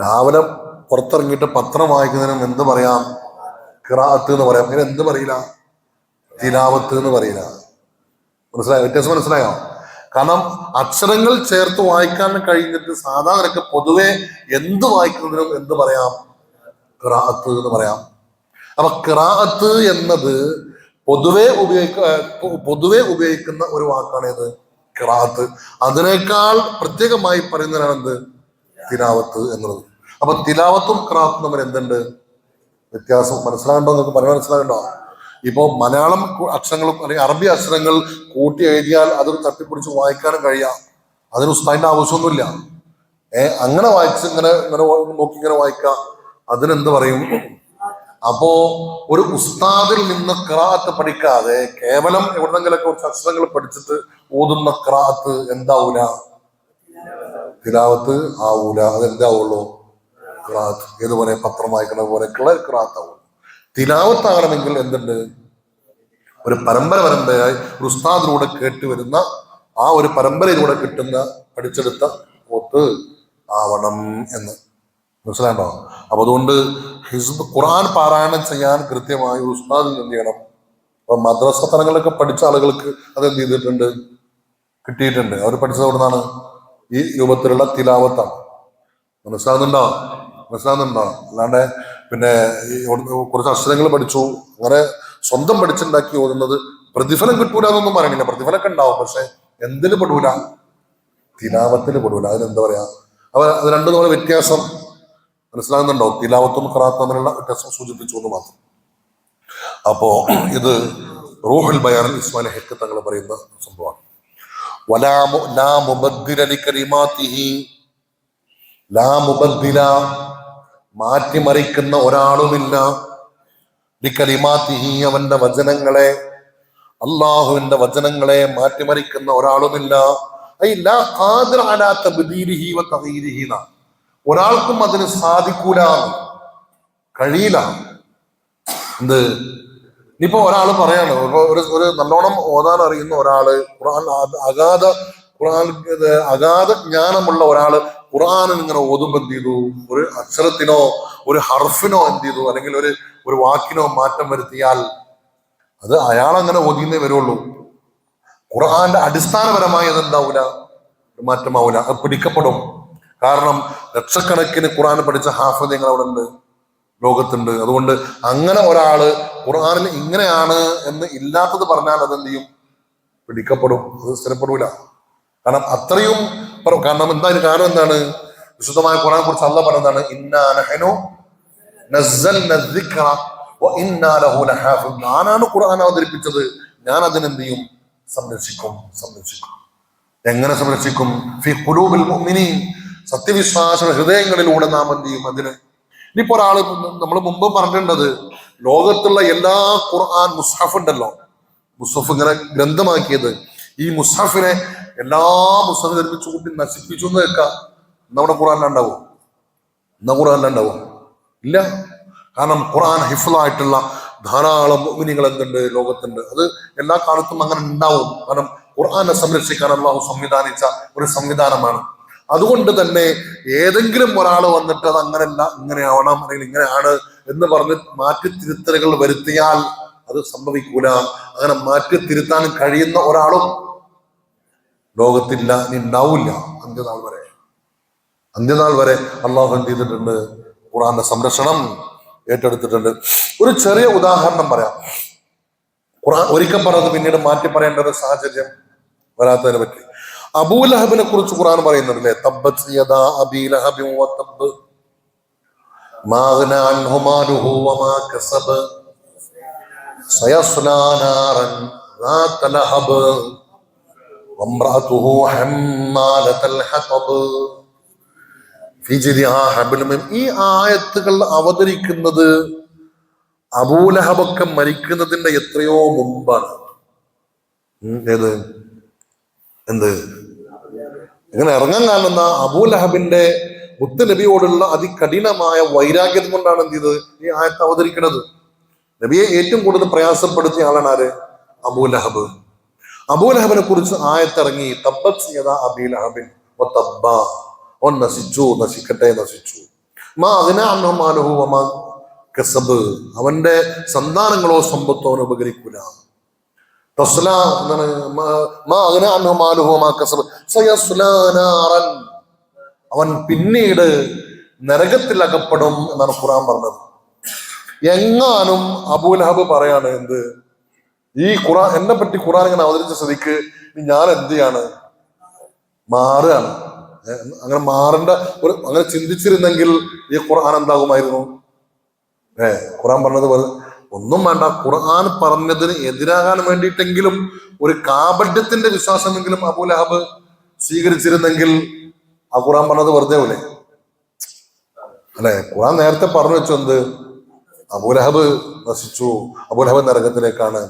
[SPEAKER 1] രാവിലെ പുറത്തിറങ്ങിയിട്ട് പത്രം വായിക്കുന്നതിനും എന്ത് പറയാം, ഖിറാഅത്ത് എന്ന് പറയാം. ഇങ്ങനെ എന്ത് പറയില്ല, തിലാവത്ത് എന്ന് പറയില്ല. മനസ്സിലായോ, വ്യത്യാസം മനസ്സിലായോ? കാരണം അക്ഷരങ്ങൾ ചേർത്ത് വായിക്കാൻ കഴിഞ്ഞിട്ട് സാധാരണക്ക് പൊതുവെ എന്ത് വായിക്കുന്നതിനും എന്ത് പറയാം, ഖിറാഅത്ത് എന്ന് പറയാം. അപ്പൊ ഖിറാഅത്ത് എന്നത് പൊതുവെ ഉപയോഗിക്കുന്ന ഒരു വാക്കാണ് ഇത്, ഖിറാഅത്ത്. അതിനേക്കാൾ പ്രത്യേകമായി പറയുന്നതാണ് എന്ത്, തിലാവത്ത് എന്നുള്ളത്. അപ്പൊ തിലാവത്തും ഖിറാഅത്തും തമ്മിൽ എന്തുണ്ട് വ്യത്യാസം? മനസ്സിലാകണ്ടോ? നിങ്ങൾക്ക് പറയാൻ മനസ്സിലാകണ്ടോ? ഇപ്പോ മലയാളം അക്ഷരങ്ങളും അല്ലെങ്കിൽ അറബി അക്ഷരങ്ങൾ കൂട്ടി എഴുതിയാൽ അതൊരു തട്ടിപ്പിടിച്ച് വായിക്കാനും കഴിയാം, അതിന് ഉസ്താദിന്റെ ആവശ്യമൊന്നുമില്ല. അങ്ങനെ വായിച്ച് ഇങ്ങനെ നോക്കി ഇങ്ങനെ വായിക്കാം, അതിനെന്ത് പറയും? അപ്പോ ഒരു ഉസ്താദിൽ നിന്ന് ഖിറാഅത്ത് പഠിക്കാതെ കേവലം എവിടെന്നെങ്കിലൊക്കെ കുറച്ച് അക്ഷരങ്ങൾ പഠിച്ചിട്ട് ഓതുന്ന ഖിറാഅത്ത് എന്താവൂല, തിലാവത്ത് ആവൂല. അതെന്താവുള്ളൂ, ഖിറാഅത്ത്. ഏതുപോലെ പത്രം വായിക്കണ പോലെയൊക്കെയുള്ള ഖിറാഅത്ത് ആവുള്ളൂ. തിലാവത്ത് ആകണമെങ്കിൽ എന്തുണ്ട്, ഒരു പരമ്പരയായി ഒരു ഉസ്താദിലൂടെ കേട്ടുവരുന്ന ആ ഒരു പരമ്പരയിലൂടെ കിട്ടുന്ന പഠിച്ചെടുത്ത ഓത്ത് ആവണം എന്ന് മനസ്സിലാണ്ടോ? അപ്പൊ അതുകൊണ്ട് ഖുർആൻ പാരായണം ചെയ്യാൻ കൃത്യമായി ഉസ്താദിൽ എന്ത് ചെയ്യണം. അപ്പൊ മദ്രസ തലങ്ങളിലൊക്കെ പഠിച്ച ആളുകൾക്ക് അതെന്ത് ചെയ്തിട്ടുണ്ട്, കിട്ടിയിട്ടുണ്ട്. അവർ പഠിച്ചത് എവിടുന്നാണ്, ഈ രൂപത്തിലുള്ള തിലാവത്താണ്. മനസ്സിലാകുന്നുണ്ടോ? അല്ലാണ്ട് പിന്നെ കുറച്ച് അക്ഷരങ്ങൾ പഠിച്ചു അങ്ങനെ സ്വന്തം പഠിച്ചുണ്ടാക്കി ഓതുന്നത് പ്രതിഫലം കിട്ടൂല എന്നൊന്നും പറയണില്ല. പ്രതിഫലമൊക്കെ ഉണ്ടാവും, പക്ഷെ എന്തിന് പെടൂല, തിലാവത്തിന് പെടൂല. അതിനെന്താ പറയാ, അത് രണ്ടും തമ്മിൽ വ്യത്യാസം മനസ്സിലാകുന്നുണ്ടോ? തിലാവത്തും ഖിറാഅത്തും തമ്മിലുള്ള വ്യത്യാസം സൂചിപ്പിച്ചു എന്ന് മാത്രം. അപ്പോ ഇത് റൂഹുൽ ബയാനിൽ ഇസ്മായിൽ ഹക്ക് തങ്ങൾ പറയുന്ന സംഭവമാണ്. മാറ്റിമറിക്കുന്ന ഒരാളുമില്ല, ലികലിമാതിഹി, അവന്റെ വചനങ്ങളെ, അള്ളാഹുവിന്റെ വചനങ്ങളെ മാറ്റിമറിക്കുന്ന ഒരാളുമില്ല. ഒരാൾക്കും അതിന് സാധിക്കൂല, കഴിയില്ല. എന്ത്, ഇനിയിപ്പോ ഒരാൾ പറയാണ്, ഒരു നല്ലോണം ഓതാൻ അറിയുന്ന ഒരാള്, അഗാധ ജ്ഞാനമുള്ള ഒരാള് ഖുർആനിൽ ഇങ്ങനെ ഓതുമ്പോൾ എന്ത് ചെയ്തു, ഒരു അക്ഷരത്തിനോ ഒരു ഹർഫിനോ എന്ത് ചെയ്തു, അല്ലെങ്കിൽ ഒരു വാക്കിനോ മാറ്റം വരുത്തിയാൽ അത് അയാൾ അങ്ങനെ ഓതിയെന്നേ വരുള്ളൂ. ഖുർആന്റെ അടിസ്ഥാനപരമായി അതെന്താവൂല, മാറ്റമാവൂല, അത് പിടിക്കപ്പെടും. കാരണം ലക്ഷക്കണക്കിന് ഖുർആൻ പഠിച്ച ഹാഫിദുകൾ അവിടെ ഉണ്ട്, ലോകത്തുണ്ട്. അതുകൊണ്ട് അങ്ങനെ ഒരാള് ഖുർആനിൽ ഇങ്ങനെയാണ് എന്ന് ഇല്ലാത്തത് പറഞ്ഞാൽ അതെന്ത് ചെയ്യും, പിടിക്കപ്പെടും, അത് സ്ഥിരപ്പെടൂല. കാരണം അത്രയും, കാരണം എന്തായാലും കാരണം എന്താണ്, വിശുദ്ധമായ ഖുർആനെ കുറിച്ച് അല്ലാഹ് പറഞ്ഞതാണ്, ഇന്നാ നഹ്നു നസ്സൽന ദിക്റ വ ഇന്നാ ലഹു ലഹാഫിദൂൻ. ഞാനാണ് ഖുർആൻ അവതരിപ്പിച്ചത്, ഞാൻ അതിനെന്ത് ചെയ്യും, സംരക്ഷിക്കും. എങ്ങനെ സംരക്ഷിക്കും? ഫി ഖുലൂബിൽ മുഅ്മിനീൻ, സത്യവിശ്വാസ ഹൃദയങ്ങളിലൂടെ നാം എന്ത് ചെയ്യും അതിന്. ഇനിയിപ്പോ ഒരാള്, നമ്മൾ മുമ്പ് പറഞ്ഞിട്ടുണ്ടത്, ലോകത്തുള്ള എല്ലാ ഖുർആൻ മുസ്ഹഫ് ഉണ്ടല്ലോ, മുസ്ഹഫ് ഇങ്ങനെ ഗ്രന്ഥമാക്കിയത്, ഈ മുസ്ഹഫിനെ എല്ലാ മുസ്ഹഫിനെ ഒരുമിച്ച് കൂട്ടി നശിപ്പിച്ചു എന്ന് വെക്കാം. നമ്മുടെ ഖുർആനിലുണ്ടാവും? എന്നാ ഖുർആനിലുണ്ടാവും? ഇല്ല. കാരണം ഖുർആൻ ഹിഫ്ളായിട്ടുള്ള ധാരാളം മുഅ്മിനീങ്ങൾ എന്തുണ്ട്, ലോകത്തുണ്ട്. അത് എല്ലാ കാലത്തും അങ്ങനെ ഉണ്ടാവും. കാരണം ഖുർആനെ സംരക്ഷിക്കാൻ അള്ളാഹു സംവിധാനിച്ച ഒരു സംവിധാനമാണ്. അതുകൊണ്ട് തന്നെ ഏതെങ്കിലും ഒരാൾ വന്നിട്ട് അത് അങ്ങനെയല്ല, ഇങ്ങനെയാവണം, അല്ലെങ്കിൽ ഇങ്ങനെയാണ് എന്ന് പറഞ്ഞ് മാറ്റി തിരുത്തലുകൾ വരുത്തിയാൽ അത് സംഭവിക്കൂല. അങ്ങനെ മാറ്റി തിരുത്താൻ കഴിയുന്ന ഒരാളും ലോകത്തില്ല, ഇനി ഉണ്ടാവില്ല. അന്ത്യനാൾ വരെ അള്ളാഹു എന്ത് ചെയ്തിട്ടുണ്ട്? ഖുർആന്റെ സംരക്ഷണം ഏറ്റെടുത്തിട്ടുണ്ട്. ഒരു ചെറിയ ഉദാഹരണം പറയാം. ഖുർആൻ ഒരിക്കൽ പറഞ്ഞത് പിന്നീട് മാറ്റി പറയേണ്ട ഒരു സാഹചര്യം വരാത്തതിനെ പറ്റി. അബൂലഹബിനെ കുറിച്ച് ഖുർആൻ പറയുന്നുണ്ടല്ലേ, തബ്ബത് യദാ അബീ ലഹബിൻ വതബ്ബ് മാ അഗ്നാ അൻഹു മാലുഹു വമാ കസബ് സയസ്ലാ നാറൻ ذات ലഹബ് വംറഅതുഹു ഹമ്മാലത്തൽ ഹതബ് ഫീ ജിദിഹാ ഹബ്ലുൻ മിൻ. ഈ ആയത്തുകൾ അവതരിക്കുന്നത് അബൂലഹബൊക്കെ മരിക്കുന്നതിന്റെ എത്രയോ മുമ്പാണ്. ഏത് എന്ത് ഇങ്ങനെ ഇറങ്ങാൻ കാണുന്ന അബൂലഹബിന്റെ മുത്തുനബിയോടുള്ള അതികഠിനമായ വൈരാഗ്യം കൊണ്ടാണ് എന്ത് ചെയ്തത് ഈ ആയത്ത് അവതരിക്കുന്നത്. നബിയെ ഏറ്റവും കൂടുതൽ പ്രയാസപ്പെടുത്തിയ ആളാണ് ആര്? അബൂലഹബ്. അബൂലഹബിനെ കുറിച്ച് ആയത്തിറങ്ങി, തബ്ബത് യദാ അബീ ലഹബിൻ വതബ്ബ, അവൻ നശിച്ചു, നശിക്കട്ടെ, നശിച്ചു. മാ അഗ്നാ അൻഹു മാലുഹു വമാ കസബ്, അവന്റെ സന്താനങ്ങളോ സമ്പത്തോ അവന് ഉപകരിക്കൂല. തസ്ലാ എന്താണ്? മാ അഗ്നാ അൻഹു മാലുഹു വമാ കസബ് സയസ്ലാ നാറൻ, അവൻ പിന്നീട് നരകത്തിൽ അകപ്പെടും എന്നാണ് ഖുർആൻ പറഞ്ഞത്. എങ്ങാനും അബൂലഹബ് പറയാണ് എന്ത്, ഈ ഖുർആൻ എന്നെ പറ്റി ഖുർആൻ ഇങ്ങനെ അവതരിച്ച സ്ഥിതിക്ക് ഞാൻ എന്ത് ചെയ്യാണ്? മാറുകയാണ്. അങ്ങനെ മാറേണ്ട ഒരു, അങ്ങനെ ചിന്തിച്ചിരുന്നെങ്കിൽ ഈ ഖുർആൻ എന്താകുമായിരുന്നു? ഖുർആൻ പറഞ്ഞത് പോലെ ഒന്നും വേണ്ട, ഖുർആൻ പറഞ്ഞതിന് എതിരാകാൻ വേണ്ടിയിട്ടെങ്കിലും ഒരു കാപഢ്യത്തിന്റെ വിശ്വാസമെങ്കിലും അബൂലഹബ് സ്വീകരിച്ചിരുന്നെങ്കിൽ ആ ഖുർആൻ പറഞ്ഞത് വെറുതെ പോലെ അല്ലെ? ഖുർആൻ നേരത്തെ പറഞ്ഞു വെച്ചു എന്ത്, അബൂലഹബ് നശിച്ചു, അബൂലഹബ് നരകത്തിലേക്കാണ്.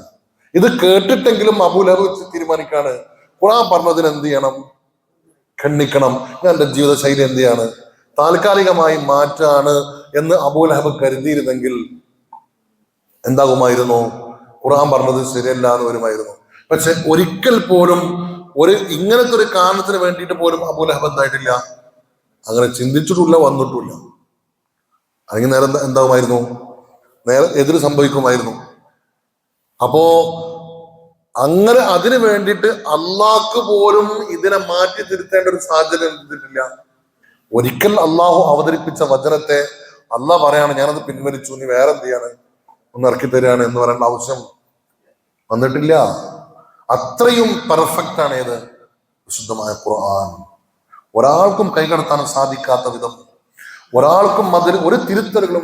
[SPEAKER 1] ഇത് കേട്ടിട്ടെങ്കിലും അബൂലഹബ് തീരുമാനിക്കാണ് ഖുർആൻ പറഞ്ഞതിന് എന്ത് ചെയ്യണം? ഖണ്ഡിക്കണം. ഞാൻ എന്റെ ജീവിതശൈലി എന്ത് ചെയ്യാണ്? താൽക്കാലികമായി മാറ്റാണ് എന്ന് അബൂലഹബ് കരുതിയിരുന്നെങ്കിൽ എന്താകുമായിരുന്നു? ഖുർആൻ പറഞ്ഞത് ശരിയല്ല എന്ന് വരുമായിരുന്നു. പക്ഷെ ഒരിക്കൽ പോലും ഒരു ഇങ്ങനത്തെ ഒരു കാരണത്തിന് വേണ്ടിയിട്ട് പോലും അബൂലഹബ് എന്തായിട്ടില്ല, അങ്ങനെ ചിന്തിച്ചിട്ടില്ല, വന്നിട്ടില്ല. അല്ലെങ്കിൽ നേരെ എന്താകുമായിരുന്നു? നേരെ എതിര് സംഭവിക്കുമായിരുന്നു. അപ്പോ അങ്ങനെ അതിന് വേണ്ടിയിട്ട് അള്ളാഹ്ക്ക് പോലും ഇതിനെ മാറ്റി തിരുത്തേണ്ട ഒരു സാഹചര്യം എന്തിട്ടില്ല. ഒരിക്കൽ അള്ളാഹു അവതരിപ്പിച്ച വചനത്തെ അള്ളാഹ് പറയാണ് ഞാനത് പിൻവലിച്ചു, നീ വേറെ എന്ത് ചെയ്യാണ്? ഒന്ന് ഇറക്കി തരികയാണ് എന്ന് പറയേണ്ട ആവശ്യം വന്നിട്ടില്ല. അത്രയും പെർഫെക്റ്റ് ആണ് ഏത്? വിശുദ്ധമായ ഖുർആൻ. ഒരാൾക്കും കൈകടത്താൻ സാധിക്കാത്ത വിധം, ഒരാൾക്കും അതിൽ ഒരു തിരുത്തലുകളും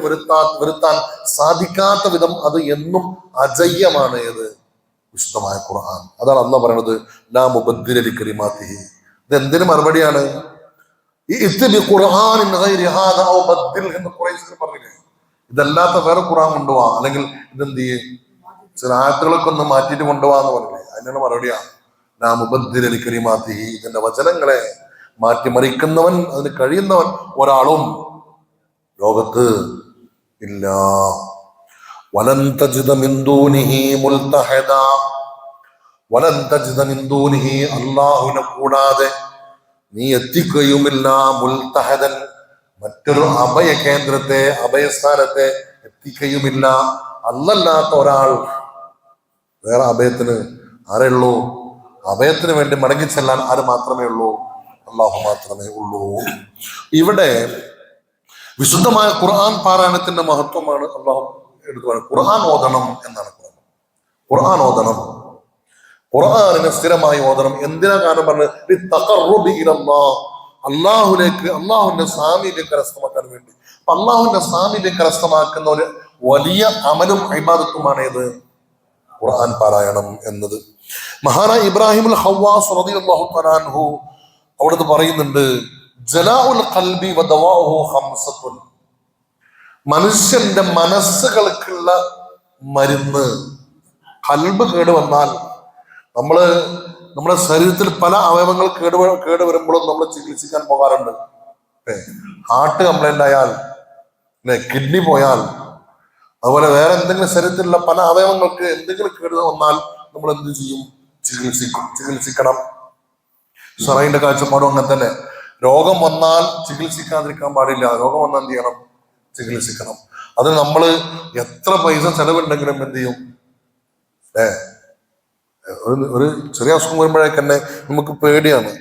[SPEAKER 1] വരുത്താൻ സാധിക്കാത്ത വിധം അത് എന്നും അജയ്യമാണ് ഏത്? വിശുദ്ധമായ ഖുർആൻ. അതാണ് അള്ളാഹ് പറയണത് ലാ മുബദ്ദില ലികലിമാതിഹി. ഇത് എന്തിനു മറുപടിയാണ്? പറഞ്ഞില്ലേ, ഇതല്ലാത്ത വേറെ ഖുർആൻ കൊണ്ടുപോവാ, അല്ലെങ്കിൽ ഇതെന്ത് ചെയ്യേ ചില ആയത്തുകളൊക്കെ ഒന്ന് മാറ്റിയിട്ട് കൊണ്ടുപോവാന്ന് പറഞ്ഞില്ലേ, അതിനാണ് മറുപടിയാണ് ലാ മുബദ്ദില ലികലിമാതിഹി. ഇതിന്റെ വചനങ്ങളെ മാറ്റിമറിക്കുന്നവൻ, അതിന് കഴിയുന്നവൻ ഒരാളും ലോകത്ത് ഇല്ല. വലൻ തജിദ മിൻ ദൂനിഹി മുൽതഹദ, വലൻ തജിദ മിൻ ദൂനിഹി, അല്ലാഹുവിനെ കൂടാതെ നീ എത്തിക്കുകയുമില്ല, മുൽതഹദൻ, മറ്റൊരു അഭയ കേന്ദ്രത്തെ, അഭയസ്ഥാനത്തെ എത്തിക്കുകയുമില്ല. അല്ലല്ലാത്ത ഒരാൾ വേറെ അഭയത്തിന് ആരേ ഉള്ളൂ? അഭയത്തിന് വേണ്ടി മടങ്ങി ചെല്ലാൻ ആര് മാത്രമേ ഉള്ളൂ? അള്ളാഹു മാത്രമേ ഉള്ളൂ. ഇവിടെ വിശുദ്ധമായ ഖുർആൻ പാരായണത്തിന്റെ മഹത്വമാണ് അള്ളാഹു എടുത്തു പറയുന്നത്. ഖുർആൻ ഓതണം എന്നാണ് പറയുന്നത്. ഖുർആൻ ഓതണം, ഖുർആനിനെ സ്ഥിരമായി ഓതണം. എന്തിനാ കാരണം പറഞ്ഞത്? അള്ളാഹുലേക്ക്, അള്ളാഹുവിന്റെ സാമീപ്യം കരസ്ഥമാക്കാൻ വേണ്ടി. അപ്പൊ അള്ളാഹുവിന്റെ സാമീപ്യം കരസ്ഥമാക്കുന്ന ഒരു വലിയ അമലും ഇബാദത്തുമാണ് ഏത്? ഖുർആൻ പാരായണം എന്നത്. മഹാനായ ഇബ്രാഹിമുൽ ഖവ്വാസ് റളിയല്ലാഹു തആല അൻഹു അവിടുന്ന് പറയുന്നുണ്ട്, ജലാഉൽ ഖൽബി വദവാഉഹു ഖംസത്തുൻ, മനുഷ്യന്റെ മനസ്സുകൾക്കുള്ള മരുന്ന്. ഖൽബ് കേട് വന്നാൽ നമ്മള് നമ്മുടെ ശരീരത്തിൽ പല അവയവങ്ങൾ കേട് വരുമ്പോഴും നമ്മൾ ചികിത്സിക്കാൻ പോകാറുണ്ട്. ഹാർട്ട് കംപ്ലൈന്റ് ആയാൽ, കിഡ്നി പോയാൽ, അതുപോലെ വേറെ എന്തെങ്കിലും ശരീരത്തിലുള്ള പല അവയവങ്ങൾക്ക് എന്തെങ്കിലും കേട് വന്നാൽ നമ്മൾ എന്ത് ചെയ്യും? ചികിത്സിക്കണം. ഷറൈന്റെ കാഴ്ചപ്പാടും അങ്ങനെ തന്നെ. രോഗം വന്നാൽ ചികിത്സിക്കാതിരിക്കാൻ പാടില്ല. രോഗം വന്നാൽ എന്ത് ചെയ്യണം? ചികിത്സിക്കണം. അത് നമ്മൾ എത്ര പൈസ ചെലവുണ്ടെങ്കിലും എന്ത് ചെയ്യും? ഒരു ചെറിയ അസുഖം വരുമ്പോഴേക്ക് തന്നെ നമുക്ക് പേടിയാണ്.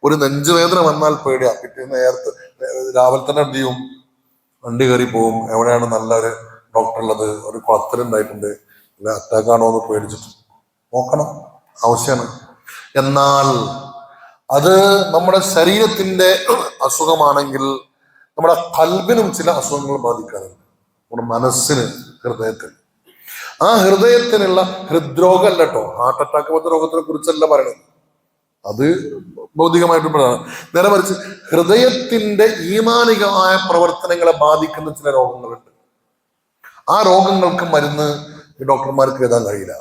[SPEAKER 1] ഒരു നെഞ്ചുവേദന വന്നാൽ പേടിയാണ്. പിറ്റേന്ന് രാവിലെ തന്നെ എന്ത് ചെയ്യും? വണ്ടി കയറി പോവും. എവിടെയാണ് നല്ലൊരു ഡോക്ടർ ഉള്ളത്, ഒരു കുളത്തിലുണ്ടായിട്ടുണ്ട്, അല്ല അറ്റാക്കാണോ എന്ന് പേടിച്ചിട്ട് നോക്കണം, ആവശ്യമാണ്. എന്നാൽ അത് നമ്മുടെ ശരീരത്തിന്റെ അസുഖമാണെങ്കിൽ നമ്മുടെ കൽബിനും ചില അസുഖങ്ങൾ ബാധിക്കാറുണ്ട്. നമ്മുടെ മനസ്സിന്, ഹൃദയത്തിന്. ആ ഹൃദയത്തിനുള്ള ഹൃദ്രോഗമല്ല കേട്ടോ, ഹാർട്ട് അറ്റാക്ക് പോലത്തെ രോഗത്തിനെ കുറിച്ചല്ല പറയുന്നത്. അത് ഭൗതികമായിട്ടുള്ളതാണ്. നേരെ മറിച്ച് ഹൃദയത്തിന്റെ ഈമാനികമായ പ്രവർത്തനങ്ങളെ ബാധിക്കുന്ന ചില രോഗങ്ങളുണ്ട്. ആ രോഗങ്ങൾക്ക് മരുന്ന് ഡോക്ടർമാർക്ക് എഴുതാൻ കഴിയില്ല.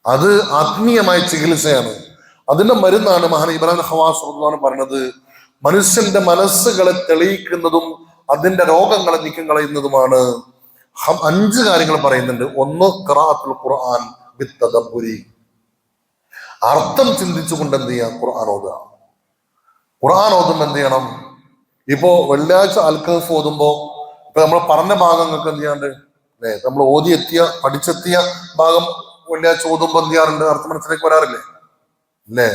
[SPEAKER 1] അത് ആത്മീയമായ ചികിത്സയാണ്. അതിന്റെ മരുന്നാണ് മഹാൻ ഇബ്രാഹിം ഖവാസ് പറഞ്ഞത്. മനുഷ്യന്റെ മനസ്സുകളെ തെളിയിക്കുന്നതും അതിന്റെ രോഗങ്ങളെ നീക്കം കളയുന്നതുമാണ്. 5 കാര്യങ്ങൾ പറയുന്നുണ്ട്. 1, ഖിറാഅത്തുൽ ഖുർആൻ ബിത്തദബ്ബുരി, അർത്ഥം ചിന്തിച്ചുകൊണ്ട് എന്ത് ചെയ്യാം? ഖുർആൻ ഓതുക. ഖുർആൻ ഓതുമ്പോൾ എന്ത് ചെയ്യണം? ഇപ്പോ വെള്ളിയാഴ്ച അൽഖഫ് ഓതുമ്പോ ഇപ്പൊ നമ്മൾ പറഞ്ഞ ഭാഗങ്ങൾക്ക് എന്ത് ചെയ്യാണ്ട് നമ്മൾ പഠിച്ചെത്തിയ ഭാഗം വെള്ളിയാഴ്ച ഓതുമ്പോ എന്ത് ചെയ്യാറുണ്ട്? അർത്ഥം മനസ്സിലേക്ക് വരാറില്ലേ? അല്ലേ?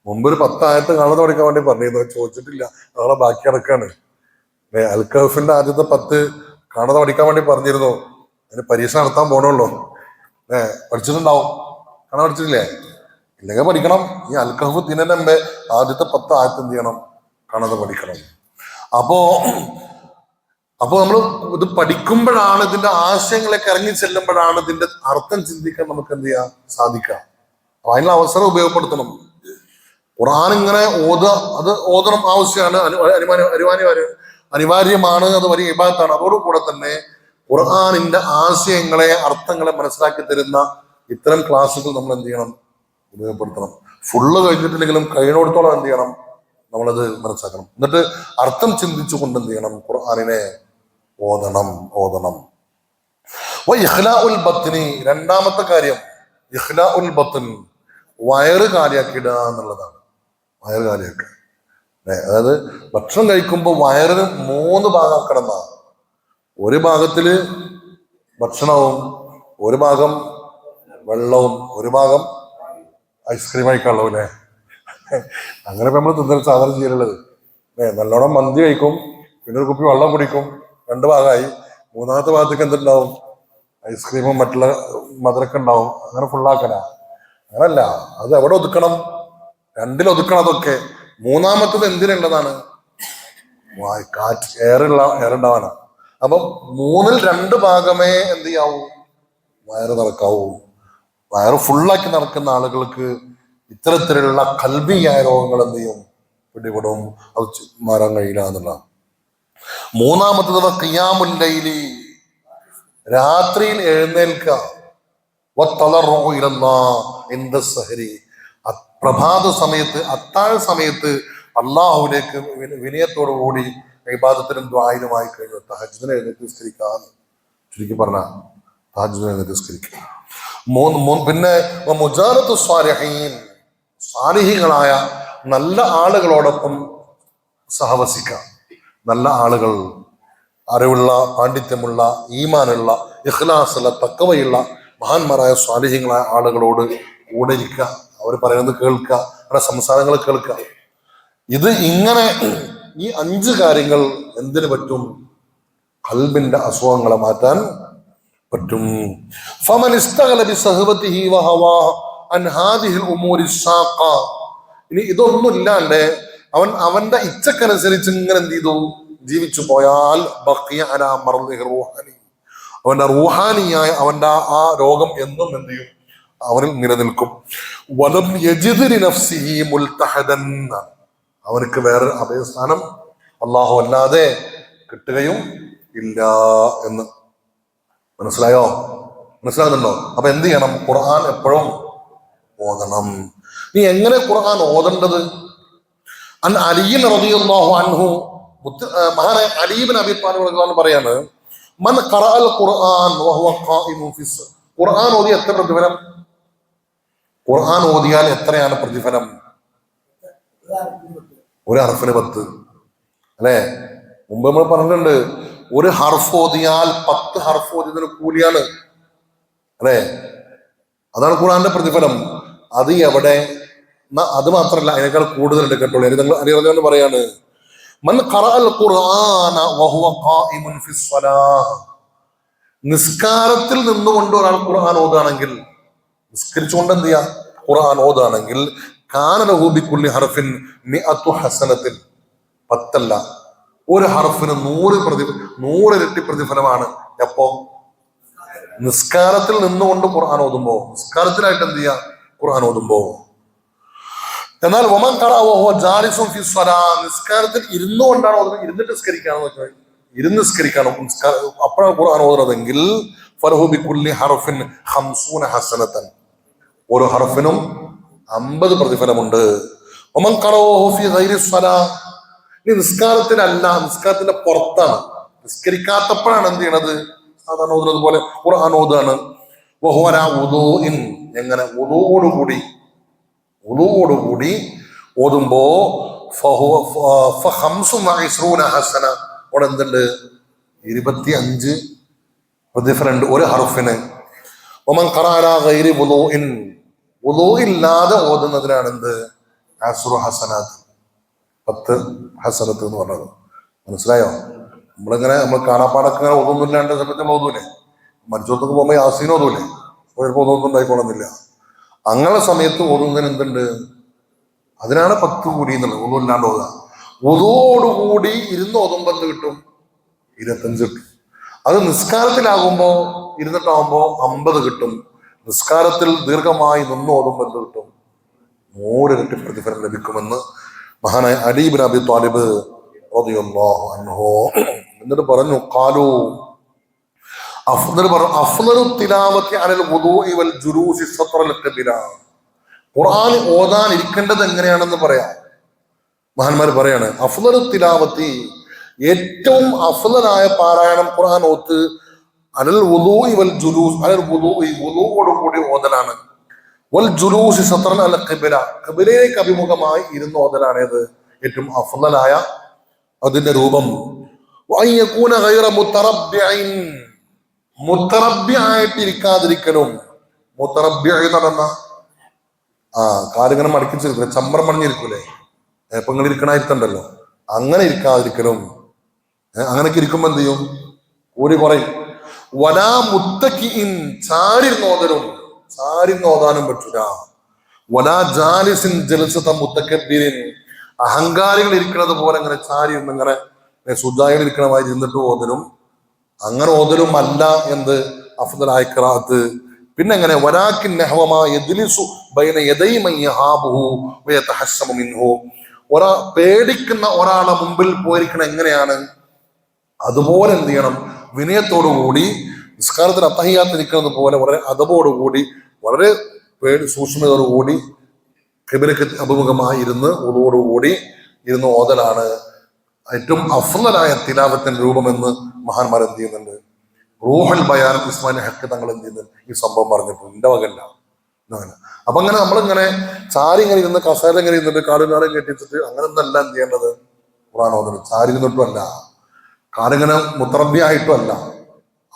[SPEAKER 1] മുമ്പ് ഒരു 10 ആയത്ത് കാണാതെ പഠിക്കാൻ വേണ്ടി പറഞ്ഞിരുന്നു, ചോദിച്ചിട്ടില്ല, നാളെ ബാക്കി അടക്കാണ്. അൽഖഫിന്റെ ആദ്യത്തെ 10 കാണാതെ പഠിക്കാൻ വേണ്ടി പറഞ്ഞിരുന്നു. അതിന് പരീക്ഷ നടത്താൻ പോണുള്ളൂ. പഠിച്ചിട്ടുണ്ടാവും, കാണാൻ പഠിച്ചിട്ടില്ലേ? ഇല്ലെങ്കിൽ പഠിക്കണം. ഈ അൽഖഫ് തിന്നെ ആദ്യത്തെ 10 ആയത്ത് എന്ത് ചെയ്യണം? കാണാതെ പഠിക്കണം. അപ്പോ നമ്മൾ ഇത് പഠിക്കുമ്പോഴാണ്, ഇതിന്റെ ആശയങ്ങളൊക്കെ ഇറങ്ങി ചെല്ലുമ്പോഴാണ് ഇതിന്റെ അർത്ഥം ചിന്തിക്കാൻ നമുക്ക് എന്ത് ചെയ്യാൻ സാധിക്കുക. അപ്പൊ അതിനുള്ള അവസരം ഉപയോഗപ്പെടുത്തണം. ഖുർആൻ ഇങ്ങനെ അത് ഓതണം, ആവശ്യമാണ്, അനിവാര്യമാണ്. അത് വലിയ ഇബാദത്താണ്. അതോടുകൂടെ തന്നെ ഖുർആനിന്റെ ആശയങ്ങളെ, അർത്ഥങ്ങളെ മനസ്സിലാക്കി തരുന്ന ഇത്തരം ക്ലാസ്സുകൾ നമ്മൾ എന്ത് ചെയ്യണം? ഉപയോഗപ്പെടുത്തണം. ഫുള്ള് കഴിഞ്ഞിട്ടില്ലെങ്കിലും കഴിയുന്നിടത്തോളം എന്ത് ചെയ്യണം? നമ്മളത് മനസ്സിലാക്കണം. എന്നിട്ട് അർത്ഥം ചിന്തിച്ചുകൊണ്ട് എന്ത് ചെയ്യണം? ഖുർആനിനെ ഓതണം. ഇഖ്ലാഉൽ ബത്നി, രണ്ടാമത്തെ കാര്യം ഇഖ്ലാഉൽ ബത്ൻ, വയറ് കാലിയാക്കിയിടുക എന്നുള്ളതാണ്. വയറ് കാലിയാക്കുക. അതായത് ഭക്ഷണം കഴിക്കുമ്പോൾ വയറിന് 3 ഭാഗമാക്കണം. ഒരു ഭാഗത്തില് ഭക്ഷണവും, ഒരു ഭാഗം വെള്ളവും, ഒരു ഭാഗം ഐസ്ക്രീം കഴിക്കാനുള്ളൂ. അല്ലേ? അങ്ങനെ ഇപ്പൊ നമ്മൾ തിന്നൽ സാധാരണ ചെയ്യലുള്ളത്. നല്ലോണം മന്തി കഴിക്കും, പിന്നെ ഒരു കുപ്പി വെള്ളം കുടിക്കും, 2 ഭാഗമായി. 3-ാമത്തെ ഭാഗത്തേക്ക് എന്തുണ്ടാവും? ഐസ്ക്രീമും മറ്റുള്ള മധുരമൊക്കെ ഉണ്ടാവും. അങ്ങനെ ഫുള്ളാക്കല. അങ്ങനല്ല, അത് എവിടെ ഒതുക്കണം? 2-ൽ ഒതുക്കണം അതൊക്കെ. 3-ാമത്തത് എന്തിനുള്ളതാണ്? കാറ്റ്, എയറുണ്ടാവാനാ. അപ്പം 3-ൽ 2 ഭാഗമേ എന്ത് ചെയ്യാവൂ? വയറ് നടക്കാവൂ. വയറ് ഫുള്ളാക്കി നടക്കുന്ന ആളുകൾക്ക് ഇത്തരത്തിലുള്ള കൽബിയായ രോഗങ്ങൾ എന്ത് ചെയ്യും? പിടിപെടും. അത് മാറാൻ കഴിയില്ല എന്നുള്ള. 3-ാമത്തത് ഖിയാമുൽ ലൈലി, രാത്രിയിൽ എഴുന്നേൽക്കുക. പ്രഭാത സമയത്ത്, അത്താഴ സമയത്ത് അള്ളാഹുവിലേക്ക് വിനയത്തോടു കൂടി ഇബാദത്തിനും ദുആയിലുമായി കഴിഞ്ഞു തഹജ്ജുദിനെ എഴുന്നേറ്റ് നിസ്കരിക്കാന്ന് ചുരുക്കി പറഞ്ഞ തഹജ്ജുദിനെ എഴുന്നേറ്റ് നിസ്കരിക്കുക. പിന്നെ മുജാലത്തു സ്വാലിഹീൻ, സാലിഹികളായ നല്ല ആളുകളോടൊപ്പം സഹവസിക്കാം. നല്ല ആളുകൾ, അറിവുള്ള, പാണ്ഡിത്യമുള്ള, ഈമാനുള്ള, ഇഖ്ലാസുള്ള, തഖ്വയുള്ള മഹാന്മാരായ സ്വാലിഹീങ്ങളായ ആളുകളോട് കൂടെ ഇരിക്കുക. അവർ പറയുന്നത് കേൾക്കുക, അവരുടെ സംസാരങ്ങൾ കേൾക്കുക. ഇത് ഇങ്ങനെ ഈ 5 കാര്യങ്ങൾ എന്തിനു പറ്റും? ഖൽബിന്റെ അസുഖങ്ങളെ മാറ്റാൻ പറ്റും. ഫമൻ ഇസ്തഗല ബിസഹവതിഹി വഹവാ അൻ ഹാദിഹിൽ ഉമൂരി സാഖ, ഇനി ഇതൊന്നും ഇല്ലാണ്ട് അവന്റെ ഇച്ഛക്കനുസരിച്ച് ഇങ്ങനെ എന്ത് ചെയ്തു ജീവിച്ചു പോയാൽ ബഖിയ അലാ മർദിഹി റൂഹാനി, അവന്റെ റൂഹാനിയായ അവന്റെ ആ രോഗം എന്നും എന്ത് ചെയ്യും? അവനിൽ നിലനിൽക്കും. വലം യജിദ് ലിനഫ്സിഹി മുൽതഹദൻ, അവർക്ക് വേറെ അഭയസ്ഥാനം അല്ലാഹു അല്ലാതെ കിട്ടുകയും ഇല്ല എന്ന്. മനസ്സിലായോ? മനസ്സിലാകുന്നുണ്ടോ? അപ്പൊ എന്ത് ചെയ്യണം? ഖുർആൻ എപ്പോഴും ഓതണം. നീ എങ്ങനെ ഖുർആൻ ഓതേണ്ടത്? അൻ അലി റളിയല്ലാഹു അൻഹു, മഹാനായ അലി ഇബ്നു അബീ ത്വാലിബ് റളിയല്ലാഹു പറയാണ്, മൻ ഖറഅൽ ഖുർആൻ വഹുവ ഖായിമുൻ ഫിസ്, ഖുർആൻ ഓതിയ എത്ര പ്രതിഫലം? ഖുർആൻ ഓതിയാൽ എത്രയാണ് പ്രതിഫലം? ഒരു ഹർഫിന് 10 അല്ലെ? മുമ്പ് നമ്മൾ പറഞ്ഞിട്ടുണ്ട്, ഒരു ഹർഫ് ഓതിയാൽ 10 ഹർഫ് ഓതിയതിന് കൂലിയാണ് അല്ലെ? അതാണ് ഖുർആന്റെ പ്രതിഫലം. അത് എവിടെ? അത് മാത്രമല്ല, അതിനേക്കാൾ കൂടുതലുണ്ട് കേട്ടോളൂ. നിങ്ങൾ അറിയാതെ പറയാണ്, മൻ ഖറഅൽ ഖുർആന വഹുവ ഖായിമുൻ ഫിസ്സലാഹ്, നിസ്കാരത്തിൽ നിന്നുകൊണ്ട് ഒരാൾ ഖുർആൻ ഓതുകയാണെങ്കിൽ, നിസ്കരിച്ചുകൊണ്ട് എന്ത് ചെയ്യാ? ഖുർആൻ ഓതുകയാണെങ്കിൽ, കാന ലഹു ബികുല്ലി ഹർഫിൻ മിഅതു ഹസനത്തിൻ, 10 അല്ല, ഒരു ഹർഫിന് 100 ഇരട്ടി പ്രതിഫലമാണ്. എപ്പോ? നിസ്കാരത്തിൽ നിന്നുകൊണ്ട് ഖുർആൻ ഓതുമ്പോ, നിസ്കാരത്തിലായിട്ട് എന്ത് ചെയ്യാ? ഖുർആൻ ഓതുമ്പോ. എന്നാൽ വമൻ ഖറഅ വഹുവ ജാലിസുൻ ഫി സ്വലാത്ത്, നിസ്കാരത്തിൽ ഇരുന്നുകൊണ്ടാണ് ഓതുന്നത്, ഇരുന്നിട്ട് നിസ്കരിക്കാണെന്ന് വെച്ചാൽ ഇരുന്ന് നിസ്കരിക്കണം, അപ്പോഴാണ് ഖുർആൻ ഓതുന്നതെങ്കിൽ, ഫലഹു ബികുല്ലി ഹർഫിൻ 50 ഹസനത്തൻ, ഓരോ ഹർഫിനും 50 പ്രതിഫലമുണ്ട്. വമൻ ഖറഅഹു ഫി ഗൈരി സ്വലാത്ത്, ഇനി നിസ്കാരത്തിലല്ല, നിസ്കാരത്തിന്റെ പുറത്താണ്, നിസ്കരിക്കാത്തപ്പോഴാണ് എന്ത് ചെയ്യണത്? സാധാരണ ഓതുന്നത് പോലെ ഖുർആൻ ഓതാണ്. വഹുവ അലാ വുദൂഇൻ, എങ്ങനെ? വുദൂഓടുകൂടി ഓതുമ്പോ ഹസന, അവിടെ എന്തുണ്ട്? 25 പ്രതിഫലം ഉണ്ട് ഒരു ഹർഫിന്. വമൻ ഖറഅ അലാ ഗൈരി വുദൂഇൻ, വുദൂ ഇല്ലാതെ ഓതുന്നതിനാണ് എന്ത്? 10 ഹസനാത്ത്, 10 ഹസനത്ത് എന്ന് പറഞ്ഞത്. മനസ്സിലായോ? നമ്മൾ കാണാപ്പാടൊക്കെ ഇങ്ങനെ ഓതൊന്നുമില്ലാണ്ട് സമയത്ത് നമ്മൾ ഓതൂലേ? മരിച്ചോത്തൊക്കെ പോകുമ്പോൾ യാസീൻ ഓതൂലേ? ചിലപ്പോൾ ഒന്നും ഉണ്ടായിക്കോളുന്നില്ല. അങ്ങനെ സമയത്ത് ഓതുന്നതിന് എന്തുണ്ട്? അതിനാണ് 10 കൂടി എന്നുള്ളത്. ഒന്നും ഇല്ലാണ്ട് ഓതുക. ഒതുവോടുകൂടി ഇരുന്ന് ഓതുമ്പോൾ എന്ത് കിട്ടും? 25 കിട്ടും. അത് നിസ്കാരത്തിലാകുമ്പോ ഇരുന്നിട്ടാകുമ്പോ 50 കിട്ടും. നിസ്കാരത്തിൽ ദീർഘമായി നിന്ന് ഓതുമ്പോൾ എന്ത് കിട്ടും? 100 ഇരട്ടി പ്രതിഫലം ലഭിക്കുമെന്ന് മഹാനായ അലി ഇബ്നു അബീ ത്വാലിബ് റളിയല്ലാഹു അൻഹു എന്നിട്ട് പറഞ്ഞു, ഖാലു അഫ്ളലു തിലാവത്തി അലൽ വുദൂഇ വൽ ജുലൂസി സത്രൽ ഖിബ്ല, ഖുർആൻ ഓതാൻ ഇരിക്കേണ്ടത് എങ്ങനെയാണെന്ന് പറയാം. മഹാന്മാർ പറയാണ്, അഫ്ളലു തിലാവത്തി, ഏറ്റവും അഫ്ളലായ പാരായണം ഖുർആൻ ഓത്ത് അലൽ വുദൂഇ വൽ ജുലൂസ്, അലൽ വുദൂഇ, വുദൂഓട് കൂടി ഓതലാണ്. വൽ ജുലൂസി സത്രൻ അൽ ഖിബ്ല, ഖിബ്ലയിലേക്ക് അഭിമുഖമായി ഇരുന്ന് ഓതലാണ് ഏത്? ഏറ്റവും അഫ്ളലായ അതിന്റെ രൂപം. വഅയ്യകൂന ഗൈറ മുതറബ്ബിഇൻ, മുത്തറബ്ബി ആയിട്ടിരിക്കാതിരിക്കലും. മുത്തറബ്ബി നടന്ന കാലിങ്ങനെ മടക്കിച്ചിരിക്കൂലേ, ചമ്രം മണിഞ്ഞിരിക്കൂലേ, ഇപ്പൊ നിങ്ങൾ ഇരിക്കണായിരുത്തണ്ടല്ലോ, അങ്ങനെ ഇരിക്കാതിരിക്കലും. അങ്ങനെയൊക്കെ ഇരിക്കുമ്പോ എന്ത് ചെയ്യും? കൂടി കുറയും. വലാ മുത്തക്കിഇൻ, ചാരിന്നോതാനും പറ്റൂല. വലാ ജാലിസിൻ ജൽസത മുത്തക്കബ്ബിരിൻ, അഹങ്കാരികൾ ഇരിക്കുന്നത് പോലെ അങ്ങനെ ചാരി ഇങ്ങനെ സുജായികൾ ഇരിക്കണമായി ഇരുന്നിട്ട് ഓതലും, അങ്ങനെ ഓതലും അല്ല എന്ത് അഫ്ദലായ ഖിറാഅത്ത്. പിന്നെ എങ്ങനെ? വലാകിൻ നഹ്വമാ യജ്ലിസു ബൈന യദൈ മൻ യഹാബുഹു വയതഹസ്സമു മിൻഹു, പേടിക്കുന്ന ഒരാളെ മുമ്പിൽ പോയിരിക്കണം എങ്ങനെയാണ്? അതുപോലെ എന്ത് ചെയ്യണം? വിനയത്തോടുകൂടി, നിസ്കാരത്തിൽ അത്തഹിയ്യാത്ത് നിൽക്കുന്നത് പോലെ വളരെ അദബോടുകൂടി, വളരെ സൂക്ഷ്മതയോടുകൂടി ഖിബ്ലക്ക് അഭിമുഖമായി ഇരുന്ന് ഓതോടുകൂടി ഇരുന്ന് ഓതലാണ് ഏറ്റവും അഫ്ളലായ തിലാവത്തിന്റെ രൂപമെന്ന് മഹാന്മാർ എന്ത് ചെയ്യുന്നുണ്ട്? റൂഹുൽ ബയാൻ ഇസ്മായിൽ ഹക്ക് തങ്ങൾ എന്ത് ചെയ്യുന്നുണ്ട്? ഈ സംഭവം പറഞ്ഞിട്ടുണ്ട്. എന്റെ വകല്ല അങ്ങനെ. അപ്പൊ അങ്ങനെ നമ്മളിങ്ങനെ ചാരി ഇങ്ങനെ ഇരുന്ന്, കസേര ഇങ്ങനെ ഇരുന്നിട്ട് കാലും കെട്ടിച്ചിട്ട് അങ്ങനെ ഒന്നല്ല എന്ത് ചെയ്യേണ്ടത്? ഖുർആൻ ഓതുന്നത് ചാരി ഇരുന്നിട്ടും അല്ല, കാലിങ്ങനെ മുത്തറബ്ബി ആയിട്ടും അല്ല,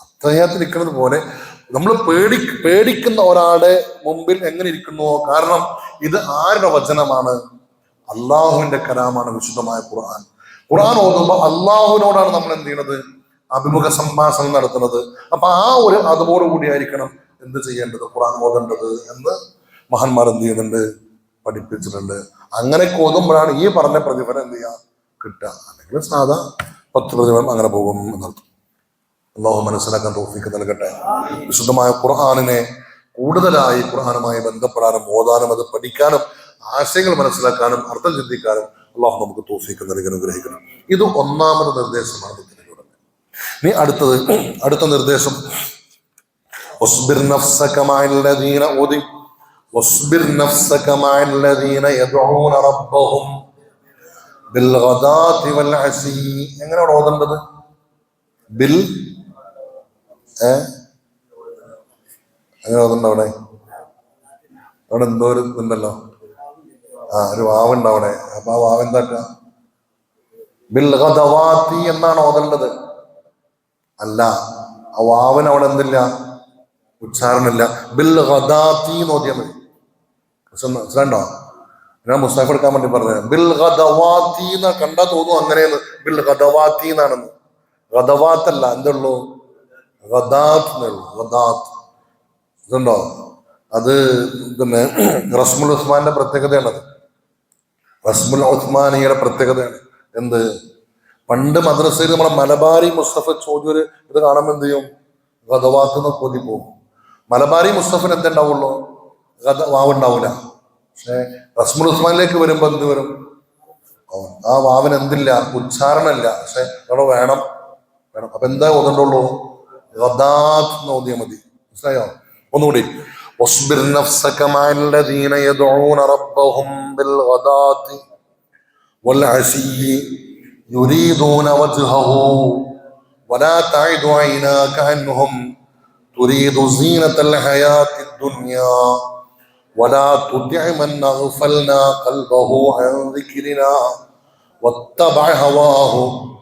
[SPEAKER 1] അത്തഹിയ്യാത്തിൽ ഇരിക്കുന്നത് പോലെ നമ്മൾ പേടിക്കുന്ന ഒരാളുടെ മുമ്പിൽ എങ്ങനെ ഇരിക്കുന്നുവോ. കാരണം ഇത് ആരുടെ വചനമാണ്? അള്ളാഹുവിന്റെ കലാമാണ് വിശുദ്ധമായ ഖുർആൻ. ഖുർആൻ ഓതുമ്പോൾ അള്ളാഹുവിനോടാണ് നമ്മൾ എന്ത് ചെയ്യണത്? അഭിമുഖ സംഭാഷണം നടത്തുന്നത്. അപ്പൊ ആ ഒരു അതോടുകൂടി ആയിരിക്കണം എന്ത് ചെയ്യേണ്ടത്? ഖുർആൻ ഓതേണ്ടത് എന്ന് മഹാന്മാർ എന്ത് ചെയ്യുന്നുണ്ട്? പഠിപ്പിച്ചിട്ടുണ്ട്. അങ്ങനെ ഓതുമ്പോഴാണ് ഈ പറഞ്ഞ പ്രതിഫലം എന്ത് ചെയ്യാ കിട്ടുക. അല്ലെങ്കിൽ സാധാ 10 പ്രതിഫലം അങ്ങനെ പോകും എന്നർത്ഥം. അള്ളാഹു മനസ്സിലാക്കാൻ തൗഫീഖ് നൽകട്ടെ. വിശുദ്ധമായ ഖുർആനിനെ കൂടുതലായി ഖുർആനുമായി ബന്ധപ്പെടാനും ഓതാനും അത് പഠിക്കാനും ആശയങ്ങൾ മനസ്സിലാക്കാനും അർത്ഥം ചിന്തിക്കാനും അള്ളാഹു നമുക്ക് തൗഫീഖ് നൽകി അനുഗ്രഹിക്കണം. ഇത് ഒന്നാമത് നിർദ്ദേശമാണ്. ഇനി അടുത്ത നിർദ്ദേശം, വസ്ബിർ നഫ്സക മഅല്ലദീന യദ്ഊന റബ്ബഹും ബിൽ ഗദാതി വൽ അസി. എങ്ങനെയാണ് ഓതേണ്ടത്? ബിൽ അങ്ങനെ ഓതണ്ട. അവിടെ അവിടെ എന്തോ ഒരു ഇതുണ്ടല്ലോ, ഒരു വാവുണ്ട് അവിടെ. അപ്പൊ ആ വാവ് എന്താക്ക? ബിൽ ഗദവാതി എന്നാണ് ഓതേണ്ടത്. അല്ല, ആ വാവിന് അവിടെ എന്തില്ല, ഉച്ചാരണമില്ല. ബിൽ ഗദാതി നോക്കിയാൽ മതി. മനസ്സിലാണ്ടോ? ഞാൻ മുസ്താഫ് എടുക്കാൻ വേണ്ടി പറഞ്ഞത്. ബിൽ ഗദവാതി എന്ന് കണ്ടാ തോന്നും അങ്ങനെയെന്ന്. ബിൽ ഗദവാതി എന്നാണെന്ന്. ഗദവാത്തല്ല, എന്തുള്ളൂ? ഗദാത്ത് എന്നുള്ളൂ. ഗദാത്ത് ഇതുണ്ടോ? അത് പിന്നെ റസ്മുൽ ഉസ്മാന്റെ പ്രത്യേകതയാണത്. റസ്മുൽ ഉസ്മാനിയുടെ പ്രത്യേകതയാണ്. എന്ത്? പണ്ട് മദ്രസയിൽ നമ്മളെ മലബാരി മുസ്തഫ ചോദ്യൊരു ഇത് കാണുമ്പോൾ എന്ത് ചെയ്യും? ഗദവാത്ത് എന്ന് കൊതി പോകും. മലബാരി മുസ്തഫിന് എന്തുണ്ടാവുള്ളൂ? വാവുണ്ടാവൂല. പക്ഷെ റസ്മുൽ ഉസ്മാനിലേക്ക് വരുമ്പോ എന്ത് വരും? ആ വാവിന് എന്തില്ല? ഉച്ചാരണമില്ല. പക്ഷെ അവിടെ വേണം. അപ്പൊ എന്താ ഓതണ്ടുള്ളൂ? ഗദാത്ത് എന്ന് ഓതിയാൽ മതി. മനസ്സിലായോ? ഒന്നുകൂടി. واصبر نفسك مع الذين يدعون ربهم بالغداة والعشي يريدون وجهه ولا تعد عيناك عنهم تريد زينة الحياة الدنيا ولا تطع من أغفلنا قلبه عن ذكرنا واتبع هواه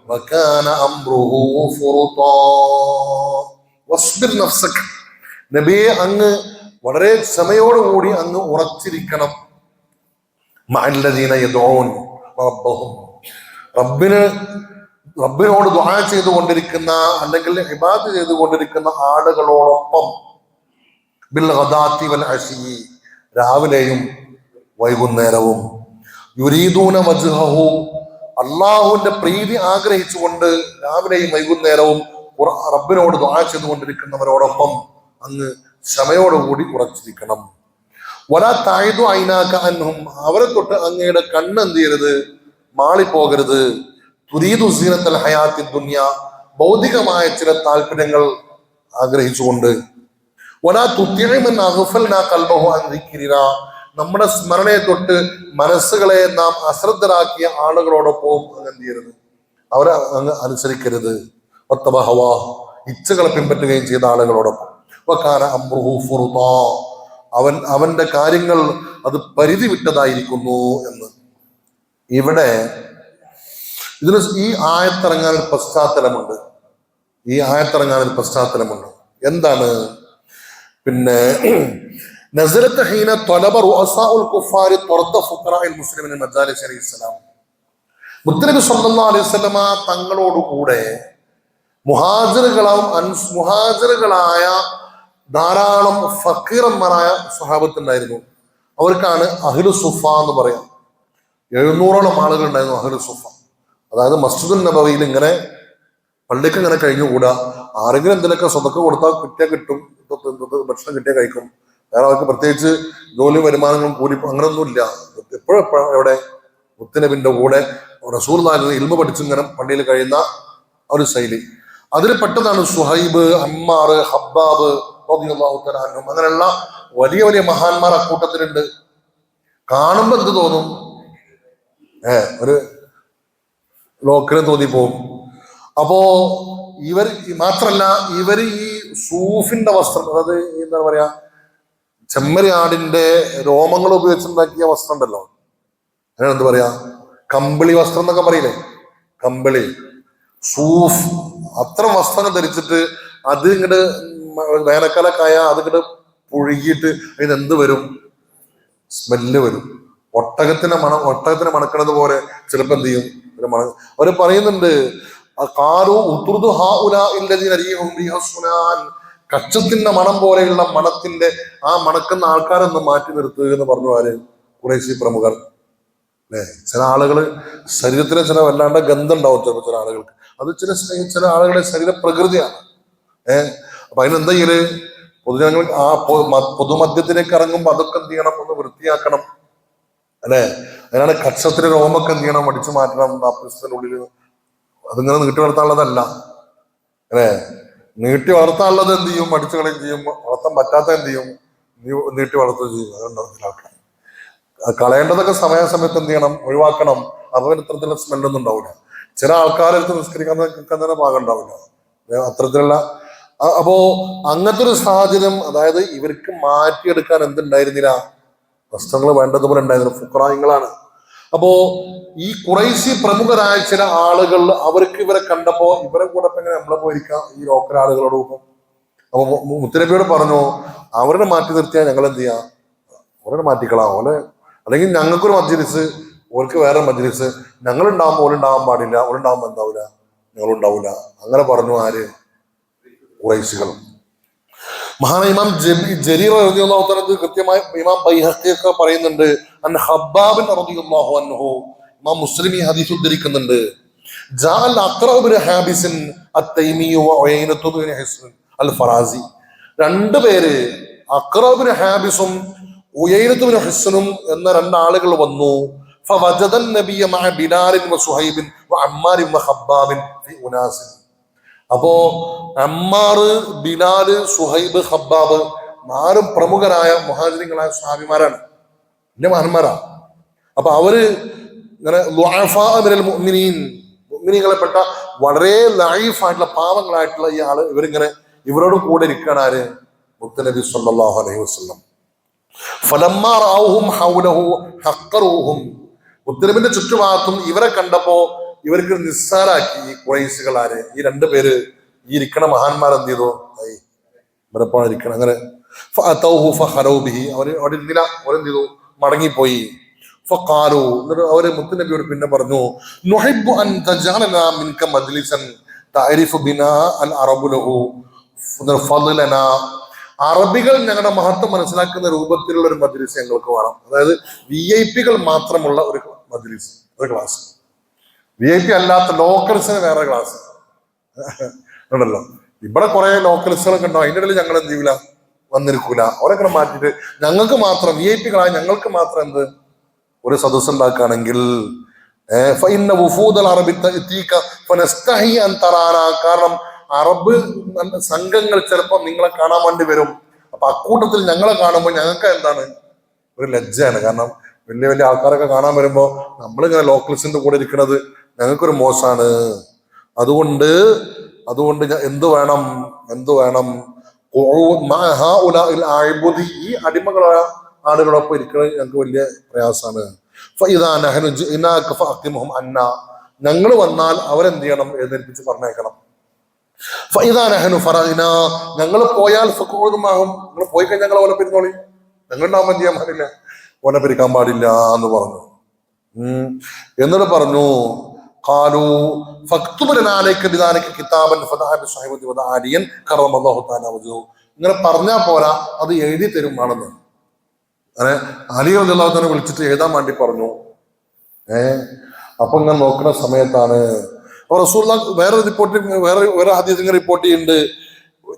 [SPEAKER 1] وكان أمره فرطا. واصبر نفسك. നബിയെ അങ്ങ് വളരെ ക്ഷമയോടുകൂടി അങ്ങ് ഉറച്ചിരിക്കണം. മഅല്ലദീന യദ്ഊൻ റബ്ബഹും. റബ്ബിനോട് ദുആ ചെയ്തുകൊണ്ടിരിക്കുന്ന അല്ലെങ്കിൽ ഇബാദത്ത് ചെയ്തുകൊണ്ടിരിക്കുന്ന ആളുകളോടൊപ്പം. ബിൽ ഗദാത്തി വൽ അശി. രാവിലെയും വൈകുന്നേരവും. യുരീദൂന വജ്ഹഹു. അള്ളാഹുവിന്റെ പ്രീതി ആഗ്രഹിച്ചുകൊണ്ട് രാവിലെയും വൈകുന്നേരവും റബ്ബിനോട് ദുആ ചെയ്തുകൊണ്ടിരിക്കുന്നവരോടൊപ്പം അങ്ങ് ക്ഷമയോടുകൂടി ഉറച്ചിരിക്കണം. വലാ തഅദു ഐനാക അൻഹും. അവരെ തൊട്ട് അങ്ങയുടെ കണ്ണ് എന്ത് ചെയ്യരുത്? മാളിപ്പോകരുത്. തുരീദു സീനത്തൽ ഹയാത്തി ദുനിയ. ഭൗതികമായ ചില താല്പര്യങ്ങൾ ആഗ്രഹിച്ചുകൊണ്ട്. വലാ തുതിഇ മൻ അഗ്ഫൽനാ ഖൽബഹു അൻ ദിക്രിനാ. നമ്മുടെ സ്മരണയെ തൊട്ട് മനസ്സുകളെ നാം അശ്രദ്ധരാക്കിയ ആളുകളോടൊപ്പം അങ്ങ് എന്ത് ചെയ്യരുത്? അവരെ അങ്ങ് അനുസരിക്കരുത്. വത്തബ ഹവാ. ഇച്ഛകളെ പിൻപറ്റുകയും ചെയ്ത ആളുകളോടൊപ്പം. വകാന അംറുഹു ഫുർതാ. അവന്റെ കാര്യങ്ങൾ അത് പരിധി വിട്ടതായിരിക്കുന്നു എന്ന്. ഇവിടെ ഇതിന് ഈ ആയത്തിറങ്ങാൻ ഒരു പശ്ചാത്തലമുണ്ട്. എന്താണ്? പിന്നെ നസറത്ത് ഹീന ത്വലബ റുഅസാഉൽ കുഫാരി ത്വർദ ഫുഖറാഇൽ മുസ്ലിമീൻ മജാലിസ് അലൈഹിസ്സലാം. മുത്തനബി സല്ലല്ലാഹു അലൈഹി വസല്ലമ തങ്ങളോടുകൂടെ മുഹാജിറുകളായ ധാരാളം ഫക്കീറന്മാരായ സ്വഹാബത്ത് ഉണ്ടായിരുന്നു. അവർക്കാണ് അഹ്ലു സുഫ എന്ന് പറയാം. 700ഓളം ആളുകൾ ഉണ്ടായിരുന്നു അഹ്ലു സുഫ. അതായത് മസ്ജിദുൻ നബവിയിൽ ഇങ്ങനെ പള്ളിക്ക് ഇങ്ങനെ കഴിഞ്ഞുകൂടാ. ആരെങ്കിലും എന്തിനൊക്കെ സ്വതക്ക കൊടുത്താൽ കിട്ടിയാൽ കിട്ടും, ഭക്ഷണം കിട്ടിയാൽ കഴിക്കും. വേറെ അവർക്ക് പ്രത്യേകിച്ച് ജോലി വരുമാനങ്ങളും കൂലി അങ്ങനൊന്നും ഇല്ല. എപ്പോഴും എവിടെ? മുത്തുനബിന്റെ കൂടെ റസൂലുള്ളാഹി ഇൽമ പഠിച്ചിങ്ങനെ പള്ളിയിൽ കഴിയുന്ന ഒരു ശൈലി. അതിൽ പെട്ടതാണ് സുഹൈബ്, അമ്മാർ, ഹബ്ബാബ് റളിയല്ലാഹു തആല അൻഹും. അങ്ങനെയുള്ള വലിയ വലിയ മഹാന്മാർ അക്കൂട്ടത്തിലുണ്ട്. കാണുമ്പോ എന്ത് തോന്നും? ഒരു ലോക്കിന് തോന്നിപ്പോവും. അപ്പോ ഇവർ മാത്രല്ല, ഇവർ ഈ സൂഫിന്റെ വസ്ത്രം, അതായത് എന്താ പറയാ, ചെമ്മരി ആടിന്റെ രോമങ്ങൾ ഉപയോഗിച്ചുണ്ടാക്കിയ വസ്ത്രം ഉണ്ടല്ലോ, അങ്ങനെ എന്താ പറയാ, കമ്പിളി വസ്ത്രം എന്നൊക്കെ പറയില്ലേ, കമ്പിളി, സൂഫ്, അത്തരം വസ്ത്രങ്ങൾ ധരിച്ചിട്ട് അത് ഇങ്ങോട്ട് വേനൽക്കാലക്കായ അത് ഇങ്ങോട്ട് പുഴുകിയിട്ട് അതിനെന്ത് വരും? സ്മെല്ല് വരും. ഒട്ടകത്തിനെ മണക്കണത് പോലെ ചിലപ്പോ എന്ത് ചെയ്യും? അവര് പറയുന്നുണ്ട്, കച്ചത്തിന്റെ മണം പോലെയുള്ള മണത്തിന്റെ ആ മണക്കുന്ന ആൾക്കാരൊന്ന് മാറ്റി നിർത്തുക എന്ന് പറഞ്ഞു. ആര്? ഖുറൈശി പ്രമുഖർ. ചില ആളുകള് ശരീരത്തിലെ ചില വല്ലാണ്ട് ഗന്ധം ഉണ്ടാവും ചിലപ്പോൾ ചില ആളുകൾക്ക്. അത് ചില ആളുകളുടെ ശരീര പ്രകൃതിയാണ്. അപ്പൊ അതിനെന്താ ചെയ്യല്? പൊതുജനങ്ങൾ ആ പൊതുമധ്യത്തിലേക്ക് ഇറങ്ങുമ്പോൾ അതൊക്കെ എന്ത് ചെയ്യണം? ഒന്ന് വൃത്തിയാക്കണം, അല്ലെ? അതിനാണ് കക്ഷത്തിലെ രോമൊക്കെ എന്ത് ചെയ്യണം? അടിച്ചു മാറ്റണം. ഉള്ളിൽ അതിങ്ങനെ നീട്ടി വളർത്താനുള്ളതല്ല, അല്ലെ? നീട്ടി വളർത്താനുള്ളത് എന്ത് ചെയ്യും? അടിച്ചു കളയും ചെയ്യും. വളർത്താൻ പറ്റാത്ത എന്ത് ചെയ്യും? നീട്ടി വളർത്തുകയും ചെയ്യുന്നത്. അതുണ്ടാവും ചില ആൾക്കാർ. കളയേണ്ടതൊക്കെ സമയാസമയത്ത് എന്ത് ചെയ്യണം, ഒഴിവാക്കണം. അപ്പൊ ഇത്തരത്തിലുള്ള സ്മെല്ലൊന്നും ഉണ്ടാവില്ല. ചില ആൾക്കാരെടുത്ത് നിസ്കരിക്കാൻ തന്നെ പാകം ഉണ്ടാവില്ല, അത്തരത്തിലുള്ള. അപ്പോ അങ്ങനത്തെ ഒരു സാഹചര്യം, അതായത് ഇവർക്ക് മാറ്റിയെടുക്കാൻ എന്തുണ്ടായിരുന്നില്ല, വസ്ത്രങ്ങൾ വേണ്ടതുപോലെ ഉണ്ടായിരുന്നില്ല. ഫുഖറായികളാണ്. അപ്പോ ഈ ഖുറൈശി പ്രമുഖരായ ചില ആളുകൾ അവർക്ക് ഇവരെ കണ്ടപ്പോ ഇവരെ കൂടെ എങ്ങനെ നമ്മളെ പോയിരിക്കാം ഈ ലോക്കൽ ആളുകളോടൊപ്പം. അപ്പൊ മുത്തനബിയോട് പറഞ്ഞു, അവരെ മാറ്റി നിർത്തിയാൽ ഞങ്ങൾ എന്ത് ചെയ്യാം, അവരെ മാറ്റിക്കളാം. ഓലെ അല്ലെങ്കിൽ ഞങ്ങൾക്കൊരു മജ്ലിസ്, ഓർക്ക് വേറെ മജ്ലിസ്, ഞങ്ങളുണ്ടാകുമ്പോൾ ഓലുണ്ടാവാൻ പാടില്ല, ഓലുണ്ടാകുമ്പോൾ എന്താവില്ല, ഞങ്ങളുണ്ടാവില്ല. അങ്ങനെ പറഞ്ഞു ആര്? ഖുറൈശികൾ. മഹാന ഇമാം ജരീർ റളിയല്ലാഹു തആല കൃത്യമായി ഇമാം ബൈഹഖിയൊക്കെ പറയുന്നുണ്ട്. അൻ ഹബ്ബാബ് റളിയല്ലാഹു അൻഹു, ഇമാം മുസ്ലിം ഈ ഹദീസ് ഉദ്ധരിക്കുന്നുണ്ട്. ജാഅൽ അഖ്റ ഇബ്നു ഹാബിസ് അത്തൈമി വ ഉയൈനത്തു ഇബ്നു ഹിസ്ൻ അൽ ഫറാസി, രണ്ടുപേര് അഖ്റ ഇബ്നു ഹാബിസും ഉയൈനത്തു ഇബ്നു ഹിസ്നും എന്ന രണ്ടാളുകൾ വന്നു. ഫവജദ നബിയ മഅ ബിലാൽ വ സുഹൈബ് വ അമ്മാർ വ ഹബ്ബാബ് ഫി ഉനാസ്. അപ്പോ അമ്മാറ്, ബിലാല്, സുഹൈബ്, ഹബ്ബാബ് നാലും പ്രമുഖരായ മുഹാജിറുകളായ സ്വഹാബിമാരാണ്, എന്റെ മഹന്മാരാ. അപ്പൊ അവര് ഇങ്ങനെ മുഅ്മിനീങ്ങളെപ്പെട്ട വളരെ ലൈഫായിട്ടുള്ള പാവങ്ങളായിട്ടുള്ള ഈ ആള് ഇവരിങ്ങനെ ഇവരോട് കൂടെ ഇരിക്കുകയാണ് ആര്? മുത്തുനബി സ്വല്ലല്ലാഹു അലൈഹി വസല്ലം. ഫലമ്മാ റഅൗഹും ഹൗലഹു ഹഖറുഹും, മുത്തുനബിന്റെ ചുറ്റുഭാഗത്തും ഇവരെ കണ്ടപ്പോ ഇവർക്ക് നിസ്സാരാക്കി ഈ ഖുറൈശികൾ. ആര്? ഈ രണ്ടുപേര്, ഈ ഇരിക്കണ മഹാന്മാർ എന്ത് ചെയ്തു? ഇവരെപ്പോഴാണ് ഇരിക്കണം. അങ്ങനെ അവര് അവിടെ ഇരുന്നില്ല, അവരെന്ത് ചെയ്തു? മടങ്ങിപ്പോയി. ഫഖാലു, എന്നിട്ട് അവര് മുത്തുനബിയോട് പിന്നെ പറഞ്ഞു, നുഹിബ്ബു അൻ തജഅലനാ മിൻക മജ്ലിസൻ തഅരിഫു ബിനാ അൽ അറബു ലഹു ഫളലനാ. അറബികൾ ഞങ്ങളുടെ മഹത്വം മനസ്സിലാക്കുന്ന രൂപത്തിലുള്ള ഒരു മജ്ലിസ് ഞങ്ങൾക്ക് വേണം. അതായത് VIP മാത്രമുള്ള ഒരു മജ്ലിസ്, ഒരു ക്ലാസ്. VIP അല്ലാത്ത ലോക്കൽസിന് വേറെ ക്ലാസ് ഉണ്ടല്ലോ. ഇവിടെ കുറെ ലോക്കൽസുകളൊക്കെ ഉണ്ടാവും, അതിൻ്റെ ഇടയിൽ ഞങ്ങൾ എന്ത് ചെയ്യൂല, വന്നിരിക്കൂല. അവരൊക്കെ മാറ്റിയിട്ട് ഞങ്ങൾക്ക് മാത്രം, VIP ഞങ്ങൾക്ക് മാത്രം എന്ത് ഒരു സദസ് ഉണ്ടാക്കുകയാണെങ്കിൽ, കാരണം അറബ് സംഘങ്ങൾ ചിലപ്പോൾ നിങ്ങളെ കാണാൻ വേണ്ടി വരും. അപ്പൊ അക്കൂട്ടത്തിൽ ഞങ്ങളെ കാണുമ്പോൾ ഞങ്ങൾക്ക് എന്താണ്, ഒരു ലജ്ജയാണ്. കാരണം വലിയ വലിയ ആൾക്കാരൊക്കെ കാണാൻ വരുമ്പോ നമ്മളിങ്ങനെ ലോക്കൽസിന്റെ കൂടെ ഇരിക്കുന്നത് ഞങ്ങൾക്കൊരു മോശമാണ്. അതുകൊണ്ട് എന്ത് വേണം, ഈ അടിമകളായ ആളുകളൊപ്പം ഇരിക്കുന്നത് ഞങ്ങൾക്ക് വലിയ പ്രയാസമാണ്. ഞങ്ങൾ വന്നാൽ അവരെന്ത് ചെയ്യണം, എഴുന്നേൽപ്പിച്ച് പറഞ്ഞേക്കണം. ഞങ്ങൾ പോയാൽ നിങ്ങൾ പോയി കഴിഞ്ഞാൽ ഞങ്ങൾ ഓലെ പിരിഞ്ഞോളി, ഞങ്ങളുണ്ടാവുമ്പോൾ ചെയ്യാൻ പാടില്ല, ഓലെ പിരിക്കാൻ പാടില്ല എന്ന് പറഞ്ഞു. എന്നിട്ട് പറഞ്ഞു, ഖാലു ഫക്തുബ് ലനാ അലൈക ബിദാലിക കിതാബൻ ഫദഅ ബിസ്വഹിബതി വദഅലിയൻ കറമല്ലാഹു തആല വജഹു. ഇങ്ങനെ പറഞ്ഞാൽ പോരാ, അത് എഴുതി തരും ആണെന്ന്. അങ്ങനെ അലി റളിയല്ലാഹു തആല വിളിച്ചിട്ട് എഴുതാൻ വേണ്ടി പറഞ്ഞു. അപ്പൊ ഇങ്ങനെ നോക്കുന്ന സമയത്താണ് റസൂലുള്ളാഹി വേറെ ഹദീസ് റിപ്പോർട്ട് ചെയ്യുന്നുണ്ട്,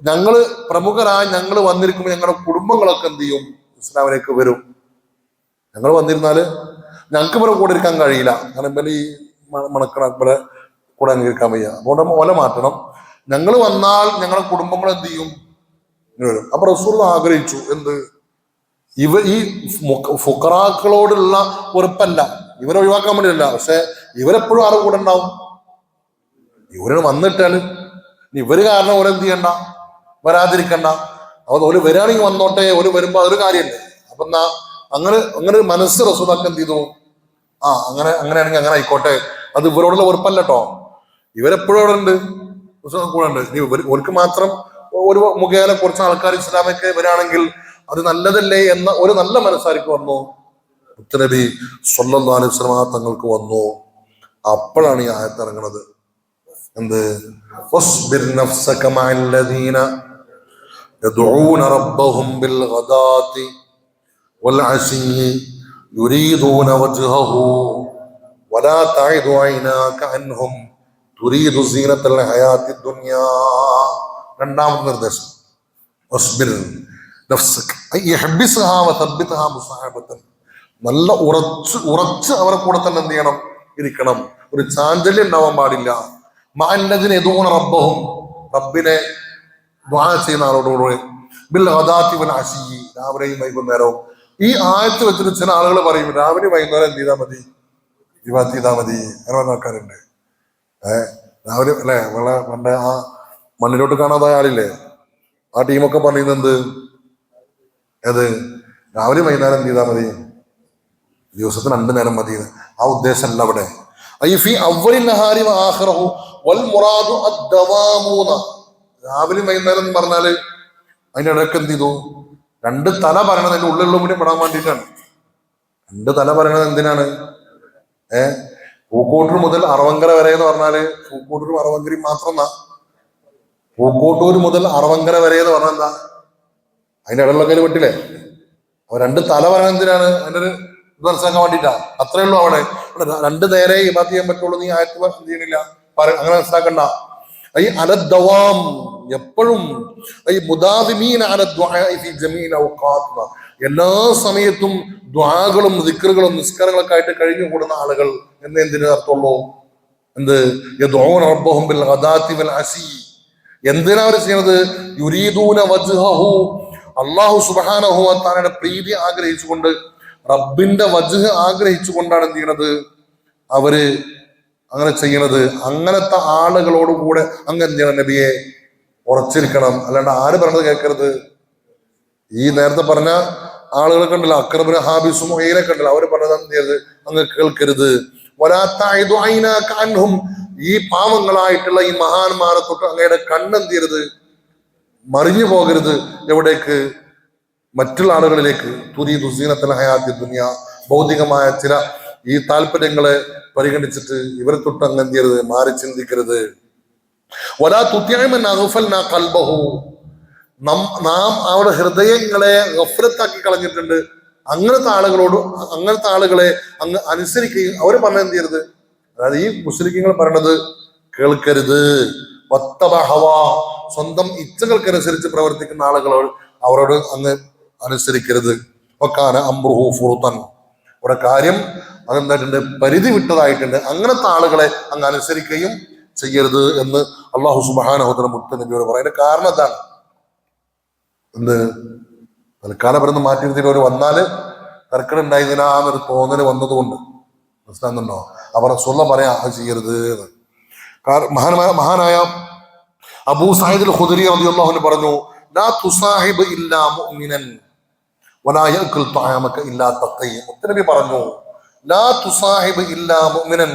[SPEAKER 1] ഞങ്ങള് പ്രമുഖരായ ഞങ്ങൾ വന്നിരിക്കുമ്പോൾ ഞങ്ങളുടെ കുടുംബങ്ങളൊക്കെ എന്ത് ചെയ്യും, ഇസ്ലാമിലേക്ക് വരും. ഞങ്ങൾ വന്നിരുന്നാല് ഞങ്ങൾക്ക് ഇവരെ കൂടെ ഇരിക്കാൻ കഴിയില്ല, കാരണം ഇവര് ഈ മണക്കണ ഇവരെ കൂടെ അംഗീകരിക്കാൻ വയ്യ. അതുകൊണ്ട് ഓല മാറ്റണം. ഞങ്ങൾ വന്നാൽ ഞങ്ങളുടെ കുടുംബങ്ങൾ എന്ത് ചെയ്യും, വരും. അപ്പൊ റസൂൽ ആഗ്രഹിച്ചു എന്ത്, ഈ ഫുഖറാക്കളോടുള്ള വെറുപ്പല്ല, ഇവരെ ഒഴിവാക്കാൻ വേണ്ടിയല്ല, പക്ഷെ ഇവരെപ്പോഴും ആരുടെ കൂടെ ഉണ്ടാവും. ഇവര് വന്നിട്ടാണ് ഇവര് കാരണം ഓരെന്ത് ചെയ്യണ്ട, വരാതിരിക്കണ്ട. അപ്പൊ ഒരു വരികയാണെങ്കിൽ വന്നോട്ടെ, ഒരു വരുമ്പോ അതൊരു കാര്യമല്ലേ. അപ്പൊ എന്നാ അങ്ങനെ ഒരു മനസ്സ് റസൂലാക്ക് എന്ത് ചെയ്തു, അങ്ങനെയാണെങ്കിൽ അങ്ങനെ ആയിക്കോട്ടെ, അത് ഇവരോടുള്ള വെറുപ്പല്ല കേട്ടോ, ഇവരെപ്പോഴും അവിടെ ഉണ്ട്, കൂടെ ഉണ്ട്. ഇവർക്ക് മാത്രം ഒരു മുഖേന കുറച്ച് ആൾക്കാർ ഇസ്ലാമൊക്കെ വരാണെങ്കിൽ അത് നല്ലതല്ലേ എന്ന ഒരു നല്ല മനസ്സാർക്ക് വന്നു. മുത്തുനബി സ്വല്ലല്ലാഹു അലൈഹി വസല്ലം തങ്ങൾക്ക് വന്നു. അപ്പോഴാണ് ഈ ആയത്ത് ഇറങ്ങുന്നത്. എന്ത്? വസ്ബിർ നഫ്സക മഅല്ലദീന യദ്ഊന റബ്ബഹും ബിൽ ഗദാതി വൽ അശി യുരീദൂന വജ്ഹഹു വലാ തഅദു ഐനാക അൻഹും തുരീദു സീനത്തൽ ഹയാത്തി ദുനിയാ. രണ്ടാമത്തെ നിർദ്ദേശം, വസ്ബിർ നഫ്സക യഹ്ബിസ്ഹാ വതബ്ബിത്ഹാ മുസാഹബതൻ. നല്ല ഉറച്ച് അവരെ കൂടെ തന്നെ എന്ത് ചെയ്യണം, ഇരിക്കണം. ഒരു ചാഞ്ചല്യം ഉണ്ടാവാൻ പാടില്ല. മഅല്ലദീന യദൂന റബ്ബഹും, റബ്ബിനെ ദുആ ചെയ്യുന്ന ആളോടുകൂടെ ബിൽ ഗദാത്തി വൽ അശി, രാവിലെയും വൈകുന്നേരവും. ഈ ആയത്ത് വെച്ചിട്ട് ചില ആളുകൾ പറയും രാവിലെ വൈകുന്നേരം എന്ത് ചെയ്താൽ മതി, ഇബാദത്ത് ചെയ്താൽ മതി. അങ്ങനെ പറഞ്ഞ ആൾക്കാരുണ്ട്. രാവിലെ അല്ലെ നമ്മളെ പണ്ട് ആ മണ്ണിലോട്ട് കാണാതായ ആളില്ലേ, ആ ടീമൊക്കെ പറയുന്നത് എന്ത്, ഏത് രാവിലെ വൈകുന്നേരം എന്ത് ചെയ്താൽ മതി, ദിവസത്തിന് 2 നേരം മതി. ആ ഉദ്ദേശമല്ല അവിടെ. രാവിലെയും വൈകുന്നേരം എന്ന് പറഞ്ഞാല് അതിന്റെ ഇടയ്ക്ക് എന്ത് ചെയ്തു, 2 തല പറയണത് അതിന്റെ ഉള്ളിലുള്ള കൂടി പെടാൻ വേണ്ടിയിട്ടാണ്. 2 തല പറയണത് എന്തിനാണ്? പൂക്കോട്ടൂർ മുതൽ അറവങ്കര വരെ എന്ന് പറഞ്ഞാല് പൂക്കോട്ടൂരും അറവങ്കരയും മാത്രം എന്നാ. പൂക്കോട്ടൂർ മുതൽ അറവങ്കര വരെ എന്ന് പറഞ്ഞാൽ എന്താ, അതിന്റെ ഇടയിലൊക്കെ വിട്ടില്ലേ. അപ്പൊ 2 തല പറയണത് എന്തിനാണ്? അതിന്റെ ഒരു മനസ്സിലാക്കാൻ വേണ്ടിയിട്ടാ. അത്രേ ഉള്ളൂ. അവിടെ 2 നേരെ ഇബാദത്ത് ചെയ്യാൻ പറ്റുള്ളൂ. നീ ആയത്ത് എന്ത് ചെയ്യണില്ല, അങ്ങനെ മനസ്സിലാക്കണ്ട. ഈ അലദ്ദവാം, എപ്പോഴും എല്ലാ സമയത്തും ദ്വാകളും ദിക്റുകളും നിസ്കാരങ്ങളൊക്കെ ആയിട്ട് കഴിഞ്ഞു കൂടുന്ന ആളുകൾ എന്ന് എന്തിനു അർത്ഥമുള്ളൂ? എന്ത് റബ്ബഹും ബിൽ ഗദാത്തി വൽ അശി. എന്തിനാ അവർ ചെയ്യുന്നത്? യുരീദൂന വജ്ഹഹു, അല്ലാഹു സുബ്ഹാനഹു വ തആലയുടെ പ്രീതി ആഗ്രഹിച്ചുകൊണ്ട്, റബ്ബിന്റെ വജ്ഹ് ആഗ്രഹിച്ചുകൊണ്ടാണ് എന്ത് ചെയ്യണത് അവര് അങ്ങനെ ചെയ്യണത്. അങ്ങനത്തെ ആളുകളോട് കൂടെ അങ്ങ് എന്ത് ചെയ്യണം? നബിയെ ഉറച്ചിരിക്കണം. അല്ലാണ്ട് ആര് പറഞ്ഞത് കേൾക്കരുത്. ഈ നേരത്തെ പറഞ്ഞ ആളുകളൊക്കെ ഉണ്ടല്ലോ, അക്രബിന് ഹാബിസും ഒക്കെ ഉണ്ടല്ലോ, അവര് പറഞ്ഞത് എന്ത് ചെയ്യരുത്, അങ്ങ് കേൾക്കരുത്. ഈ പാവങ്ങളായിട്ടുള്ള ഈ മഹാന്മാരെ തൊട്ട് അങ്ങയുടെ കണ്ണെന്ത് ചെയ്യരുത്, മറിഞ്ഞു പോകരുത്. എവിടേക്ക്? മറ്റുള്ള ആളുകളിലേക്ക്. തുരീദു സീനത്തുൽ ഹയാത്തി ദുനിയ, ഭൗതികമായ ചില ഈ താല്പര്യങ്ങളെ പരിഗണിച്ചിട്ട് ഇവരെ തൊട്ട് അങ്ങ് എന്ത് ചെയ്യരുത്, മാറി ചിന്തിക്കരുത്. വലാ തുതിഅമൻ അഗ്ഫൽനാ ഖൽബഹു, നാം അവരുടെ ഹൃദയങ്ങളെ ഗഫ്ലത്താക്കി കളഞ്ഞിട്ടുണ്ട്. അങ്ങനത്തെ ആളുകളെ അങ്ങ് അനുസരിക്കുകയും അവർ പറഞ്ഞ എന്ത് ചെയ്യരുത്, അതായത് ഈ മുസ്ലിങ്ങൾ പറയണത് കേൾക്കരുത്. സ്വന്തം ഇച്ഛകൾക്കനുസരിച്ച് പ്രവർത്തിക്കുന്ന ആളുകളോട് അവരോട് അങ്ങ് അനുസരിക്കരുത്. വക്കാന അംറുഹു ഫുറുതൻ, അവിടെ കാര്യം അതെന്തായിട്ടുണ്ട്, പരിധി വിട്ടതായിട്ടുണ്ട്. അങ്ങനത്തെ ആളുകളെ അങ്ങ് അനുസരിക്കുകയും ചെയ്യരുത് എന്ന് അല്ലാഹു സുബ്ഹാനഹു വ തആല മുത്തനബിയോട് പറയുന്നത്. കാരണം എന്താണ്? എന്ത് തൽക്കാലം പറയുന്ന മാറ്റി നിർത്തിയിട്ട് ഒരു വന്നാല് തർക്കമുണ്ടായതിനാന്നൊരു തോന്നല് വന്നതുകൊണ്ട്, മനസ്സിലാകുന്നുണ്ടോ? അവർ റസൂൽ പറയാ അത് ചെയ്യരുത്. മഹാനായ അബൂ സഈദ് അൽ ഖുദരി റളിയല്ലാഹു അൻഹു പറഞ്ഞു, ലാ തുസാഹിബ് ഇല്ലാ മുഅ്മിനൻ വലാ യഅകുൽ തഅമക ഇല്ലാ തഖി. മുത്തനബി പറഞ്ഞു, ലാ തുസാഹിബ് ഇല്ലാ മുഅ്മിനൻ,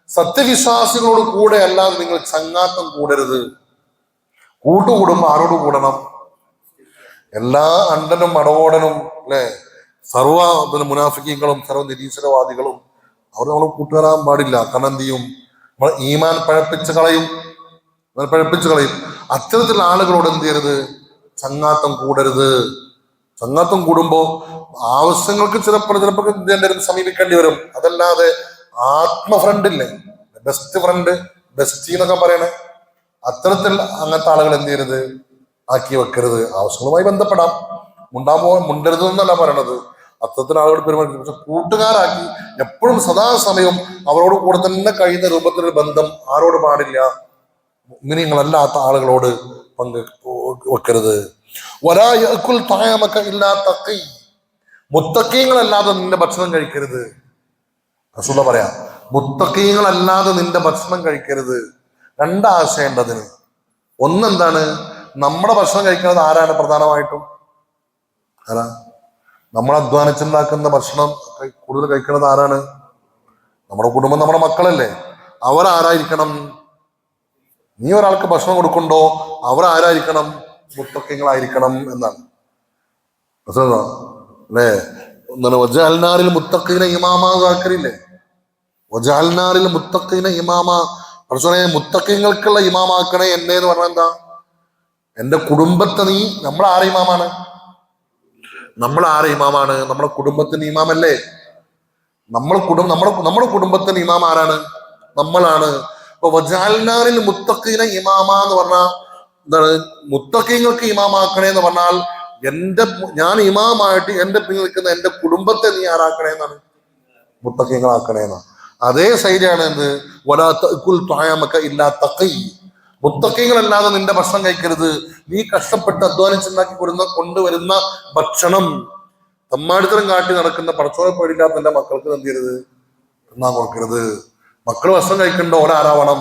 [SPEAKER 1] സത്യവിശ്വാസികളോട് കൂടെ അല്ലാതെ നിങ്ങൾ ചങ്ങാത്തം കൂടരുത്. കൂട്ടുകൂടുമ്പോ ആരോട് കൂടണം? എല്ലാ അണ്ടനും അടവോടനും അല്ലെ, സർവ മുനാഫിക്കീങ്ങളും സർവ്വ നിരീശ്വരവാദികളും അവർ നമ്മൾ കൂട്ടുകാരാൻ പാടില്ല. കാരണം എന്ത് ചെയ്യും, നമ്മൾ ഈമാൻ പഴപ്പിച്ച് കളയും. അത്തരത്തിലുള്ള ആളുകളോട് എന്ത് ചെയ്യരുത്, ചങ്ങാത്തം കൂടരുത്. ചങ്ങാത്തം കൂടുമ്പോ ആവശ്യങ്ങൾക്ക് ചിലപ്പോൾ സമീപിക്കേണ്ടി വരും. അതല്ലാതെ ഫ്രണ്ടില്ലേ, ബെസ്റ്റ് ഫ്രണ്ട്, ബെസ്റ്റി എന്നൊക്കെ പറയണേ, അത്തരത്തിൽ അങ്ങനത്തെ ആളുകൾ എന്ത് ചെയ്യരുത്, ആക്കി വെക്കരുത്. ആവശ്യങ്ങളുമായി ബന്ധപ്പെടാം, മുണ്ടരുത് എന്നല്ല പറയണത്. അത്തരത്തിൽ ആളുകൾ പെരുമാറി, പക്ഷെ കൂട്ടുകാരാക്കി എപ്പോഴും സദാസമയം അവരോട് കൂടെ തന്നെ കഴിയുന്ന രൂപത്തിലൊരു ബന്ധം ആരോട് പാടില്ല? മുഅ്മിനീങ്ങളല്ലാത്ത ആളുകളോട് പങ്ക് വെക്കരുത്. വലാ യഅകുൽ തഅമക ഇല്ലാ തഖി, മുത്തഖീങ്ങളല്ലാതെ നിന്റെ ഭക്ഷണം കഴിക്കരുത്. റസൂലുള്ളാഹി പറയാ, മുത്തഖീങ്ങളല്ലാതെ നിന്റെ ഭക്ഷണം കഴിക്കരുത്. 2 ആശയമുണ്ട് അതിന്. ഒന്നെന്താണ്, നമ്മുടെ ഭക്ഷണം കഴിക്കുന്നത് ആരാണ്? പ്രധാനമായിട്ടും ആരാ? നമ്മൾ അധ്വാനിച്ചുണ്ടാക്കുന്ന ഭക്ഷണം കൂടുതൽ കഴിക്കുന്നത് ആരാണ്? നമ്മുടെ കുടുംബം, നമ്മുടെ മക്കളല്ലേ. അവർ ആരായിരിക്കണം? നീ ഒരാൾക്ക് ഭക്ഷണം കൊടുക്കണ്ടോ, അവർ ആരായിരിക്കണം? മുത്തഖീങ്ങളായിരിക്കണം എന്നാണ്. അല്ലേ? വജഅൽനാലിൽ മുത്തഖീന ഇമാമ ആക്കറില്ലേ? വജഅൽനാലിൽ മുത്തഖീന ഇമാമ. പ്രശ്നം മുത്തഖീങ്ങൾക്കുള്ള ഇമാമാക്കണേ എന്നെ എന്ന് പറഞ്ഞാൽ എന്താ? എന്റെ കുടുംബത്തെ നീ, നമ്മൾ ആരെ ഇമാമാണ്? നമ്മുടെ കുടുംബത്തിന് ഇമാമല്ലേ? നമ്മുടെ കുടുംബത്തിന് ഇമാം ആരാണ്? നമ്മളാണ്. അപ്പൊ വജഅൽനാലിൽ മുത്തഖീന ഇമാമ എന്ന് പറഞ്ഞാൽ എന്താണ്? മുത്തഖീങ്ങൾക്ക് ഇമാമാക്കണേ എന്ന് പറഞ്ഞാൽ ഞാൻ ഇമാമായിട്ട് എന്റെ പിന്നിൽ നിൽക്കുന്ന എന്റെ കുടുംബത്തെ നീ ആരാക്കണേ എന്നാണ്, മുത്തഖീങ്ങളാക്കണേ എന്നാണ്. അതേ ശൈലിയാണ് എന്ത്, വലാ തഅകുൽ തഅമക ഇല്ലാ തഖി, മുത്തക്കീങ്ങളല്ലാതെ നിന്റെ ഭക്ഷണം കഴിക്കരുത്. നീ കഷ്ടപ്പെട്ട് അധ്വാനിച്ചുണ്ടാക്കി കൊണ്ടുവരുന്ന ഭക്ഷണം തമ്മാടിത്തരം കാട്ടി നടക്കുന്ന പടച്ചോനെ പേടില്ലാത്ത എന്റെ മക്കൾക്ക് എന്ത് ചെയ്യരുത്, തിന്നാൻ കൊടുക്കരുത്. മക്കൾ ഭക്ഷണം കഴിക്കേണ്ട ഓരാരാവണം?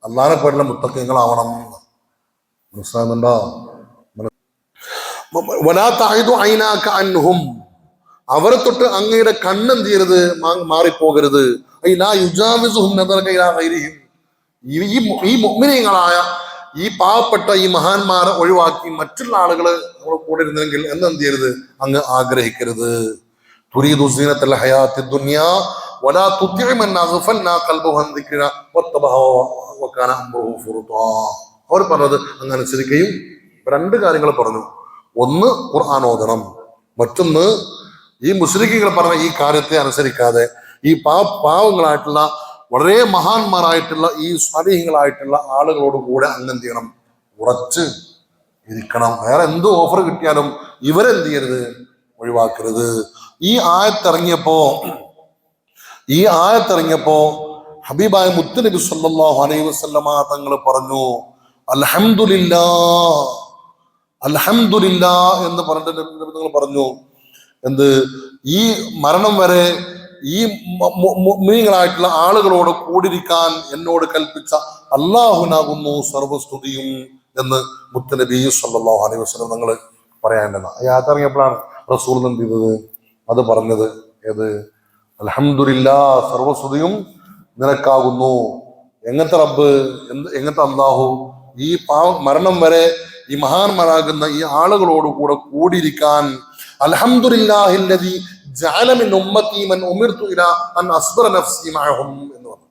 [SPEAKER 1] അള്ളാനെ പേടിയുള്ള മുത്തക്കീങ്ങളാവണം. മനസ്സിലാകുന്നുണ്ടോ? അവരെ തൊട്ട് അങ്ങയുടെ കണ്ണെന്ത് ചെയ്യരുത്, മാറിപ്പോകരുത്. ഈ മുഅ്മിനീങ്ങളായ ഈ പാവപ്പെട്ട ഈ മഹാന്മാരെ ഒഴിവാക്കി മറ്റുള്ള ആളുകള് നമ്മൾ കൂടെ ഇരുന്നെങ്കിൽ എന്ത് ചെയ്യരുത്, അങ്ങ് ആഗ്രഹിക്കരുത്. തുരീദു സീനത്തൽ ഹയാത്തി ദുനിയാ വലാ തുതിഇ മൻ അഗ്ഫൽനാ ഖൽബഹു അൻ ദിക്രിനാ വത്തബഅ വകാന അംറുഹു ഫുർതാ. അവർ പറഞ്ഞത് അങ്ങ് അനുസരിക്കുകയും രണ്ട് കാര്യങ്ങൾ പറഞ്ഞു. ഒന്ന് ഖുർആൻ ഓതണം, മറ്റൊന്ന് ഈ മുശ്രിക്കുകൾ പറഞ്ഞ ഈ കാര്യത്തെ അനുസരിക്കാതെ ഈ പാവങ്ങളായിട്ടുള്ള വളരെ മഹാന്മാരായിട്ടുള്ള ഈ സ്വാലിഹീങ്ങളായിട്ടുള്ള ആളുകളോട് കൂടെ അങ്ങ് ചെയ്യണം, ഉറച്ച് ഇരിക്കണം. വേറെ എന്ത് ഓഫർ കിട്ടിയാലും ഇവരെന്ത് ചെയ്യരുത്, ഒഴിവാക്കരുത്. ഈ ആയത്തിറങ്ങിയപ്പോ ഹബീബായ മുത്തുനബി സല്ലല്ലാഹു അലൈഹി വസല്ലമ തങ്ങൾ പറഞ്ഞു അൽഹംദുലില്ലാ എന്ന് പറഞ്ഞിട്ട് നിങ്ങൾ പറഞ്ഞു എന്ത്, ഈ മരണം വരെ ഈ മുഅ്മിനീങ്ങളായിട്ടുള്ള ആളുകളോട് കൂടിരിക്കാൻ എന്നോട് കൽപ്പിച്ച അല്ലാഹുനാകുന്നു സർവസ്തുതിയും എന്ന് മുത്തുനബി സല്ലല്ലാഹു അലൈഹി വസല്ലം നിങ്ങൾ പറയാനുണ്ടെന്ന യാത്രയിറങ്ങിയപ്പോഴാണ് റസൂൽ എന്ത് ചെയ്തത്, അത് പറഞ്ഞത്. ഏത്? അൽഹംദുലില്ലാ, സർവസ്തുതിയും നിനക്കാകുന്നു. എങ്ങനത്തെ റബ്ബ്, എങ്ങനത്തെ അല്ലാഹു? ഈ മരണം വരെ ഈ മഹാന്മാരാകുന്ന ഈ ആളുകളോട് കൂടെ കൂടിയിരിക്കാൻ. അൽഹംദുലില്ലാഹില്ലദീ ജഅല മിൻ ഉമ്മത്തി മൻ ഉമിർതു ഇലാ അൻ അസ്ബറ നഫ്സി മഅഹും എന്ന് പറഞ്ഞു.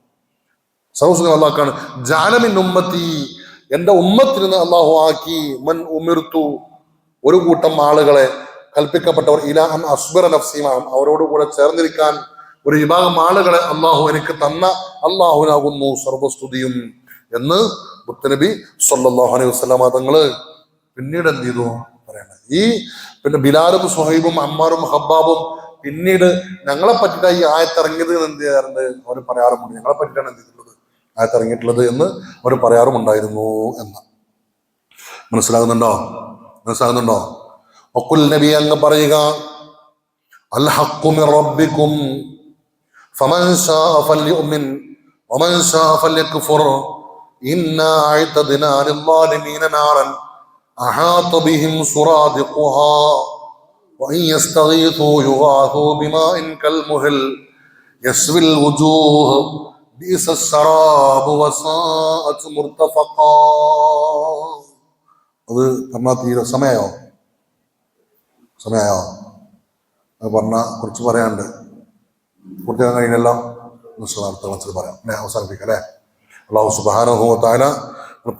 [SPEAKER 1] സർവ്വസുഖം അല്ലാഹുവാണ്. ജഅല മിൻ ഉമ്മത്തി, എന്റെ ഉമ്മത്തിൽ നിന്ന് അല്ലാഹു ആക്കി, മൻ ഉമിർതു, ഒരു കൂട്ടം ആളുകളെ കൽപ്പിക്കപ്പെട്ടവർ, ഇലാ അൻ അസ്ബറ നഫ്സി മഅഹും, അവരോട് കൂടെ ചേർന്നിരിക്കാൻ ഒരു വിഭാഗം ആളുകളെ അല്ലാഹു എനിക്ക് തന്ന അല്ലാഹുനാകുന്നു സർവസ്തുതിയും എന്ന് മുത്തുനബി സല്ലല്ലാഹു അലൈഹി വസല്ലമ തങ്ങള് പിന്നീട് എന്ത് ചെയ്തു പറയണത്. ഈ പിന്നെ ബിലാലും സുഹൈബും അമ്മാറും ഹബ്ബാബും പിന്നീട് ഞങ്ങളെ പറ്റിയിട്ട് ഈ ആയത്തിറങ്ങിയത് എന്ത് ചെയ്യാറുണ്ട്, അവർ പറയാറുമുണ്ട്. ഞങ്ങളെ പറ്റിയിട്ടാണ് എന്ത് ചെയ്തിട്ടുള്ളത്, ആയത്തിറങ്ങിയിട്ടുള്ളത് എന്ന് അവർ പറയാറുമുണ്ടായിരുന്നു എന്ന്. മനസ്സിലാകുന്നുണ്ടോ? വഖുൽ നബി അങ്ങ് പറയുക, അൽ ഹഖ്ഖു മിർ റബ്ബിക്കും ഫമൻ ശാഅ ഫൽയുമിൻ വമൻ ശാഅ ഫൽയക്ഫുർ ഇന്നാ അഅ്തദ്നാ ലിൽളാലിമീന നാറൻ അഹാത ബിഹിം സുറാദിഖുഹാ വഇൻ യസ്തഗീഥൂ യുഗാഥൂ ബിമാഇൻ കൽമുഹൽ യസ്വിൽ വുജൂഹ് ബിസസ് സറാബു വസാഅത് മുർതഫഖാ. അത് പറഞ്ഞാൽ തീരെ സമയോ അത് പറഞ്ഞാൽ കുറച്ച് പറയാനുണ്ട്. പൂർത്തിയാക്കാൻ കഴിഞ്ഞല്ലോ. മനസ്സിൽ പറയാം, അവസാനിപ്പിക്കാം അല്ലേ. അല്ലാഹു സുബ്ഹാനഹു വ തആല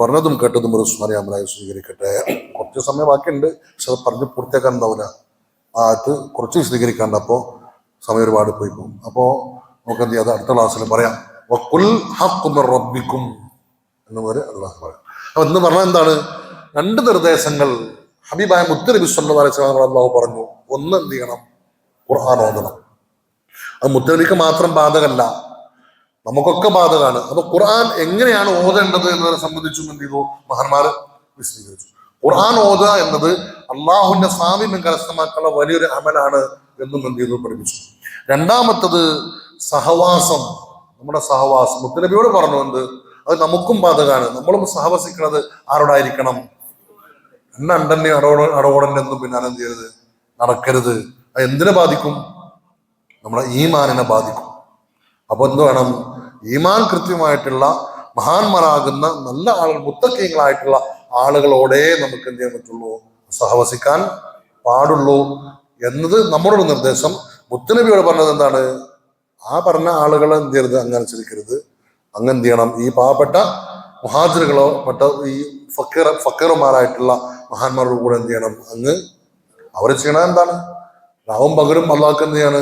[SPEAKER 1] പറഞ്ഞതും കേട്ടതും ഒരു സ്മരണയായി സ്വീകരിക്കട്ടെ. കുറച്ച് സമയം ബാക്കിയുണ്ട്, പക്ഷെ അത് പറഞ്ഞ് പൂർത്തിയാക്കാൻ ഉണ്ടാവില്ല. അത് കുറച്ച് സ്വീകരിക്കാണ്ട്, അപ്പോൾ സമയം ഒരുപാട് പോയി പോകും. അപ്പോൾ നമുക്ക് എന്ത് ചെയ്യാം, അടുത്ത ക്ലാസ്സിൽ പറയാം. വഖുൽ ഹഖ്ഖു മിർ റബ്ബിക്കും എന്ന് വരെ അല്ലാഹു പറയാം. അപ്പൊ എന്ന് പറഞ്ഞാൽ എന്താണ്, രണ്ട് നിർദ്ദേശങ്ങൾ ഹബീബായ മുത്തുനബി സല്ലല്ലാഹു അലൈഹി വസല്ലം അല്ലാഹു പറഞ്ഞു. ഒന്ന് എന്ത് ചെയ്യണം, ഖുർആൻ ഓതണം. അത് മുത്തുനബിക്ക് മാത്രം ബാധകമല്ല, നമുക്കൊക്കെ ബാധകമാണ്. അപ്പൊ ഖുർആൻ എങ്ങനെയാണ് ഓതേണ്ടത് എന്നതിനെ സംബന്ധിച്ചും എന്ത് ചെയ്തു മഹാന്മാര് വിശദീകരിച്ചു. ഖുർആൻ ഓതുക എന്നത് അള്ളാഹുവിന്റെ സാമീപ്യം കരസ്ഥമാക്കാനുള്ള വലിയൊരു അമലാണ് എന്നും എന്ത് ചെയ്തു പഠിപ്പിച്ചു. രണ്ടാമത്തത് സഹവാസം, നമ്മുടെ സഹവാസം മുത്തുനബിയോട് പറഞ്ഞു എന്ത്, അത് നമുക്കും ബാധകമാണ്. നമ്മളും സഹവസിക്കുന്നത് ആരോടായിരിക്കണം, അണ്ടന്നെ അടോടന്റെ ഒന്നും പിന്നാലെ എന്ത് ചെയ്യരുത്, നടക്കരുത്. അത് എന്തിനെ ബാധിക്കും, നമ്മളെ ഈമാനിനെ ബാധിക്കും. അപ്പൊ എന്ത് വേണം, ഈമാൻ കൃത്യമായിട്ടുള്ള മഹാന്മാരാകുന്ന നല്ല ആളുകൾ, മുത്തക്കീങ്ങളായിട്ടുള്ള ആളുകളോടെ നമുക്ക് എന്ത് ചെയ്യാൻ പറ്റുള്ളൂ, സഹവസിക്കാൻ പാടുള്ളൂ എന്നത് നമ്മുടെ ഒരു നിർദ്ദേശം. മുത്തുനബിയോട് പറഞ്ഞത് എന്താണ്, ആ പറഞ്ഞ ആളുകളെ എന്ത് ചെയ്യരുത്, അങ്ങനുസരിക്കരുത്. എന്ത് ചെയ്യണം, ഈ പാവപ്പെട്ട മുഹാജിറുകളോ മറ്റ ഈ ഫക്കീറുമാരായിട്ടുള്ള മഹാന്മാരുടെ കൂടെ എന്ത് ചെയ്യണം, അവർ ചെയ്യണത് എന്താണ്, രാവും പകലും അള്ളാഹ്ക്ക് എന്ത് ചെയ്യാണ്,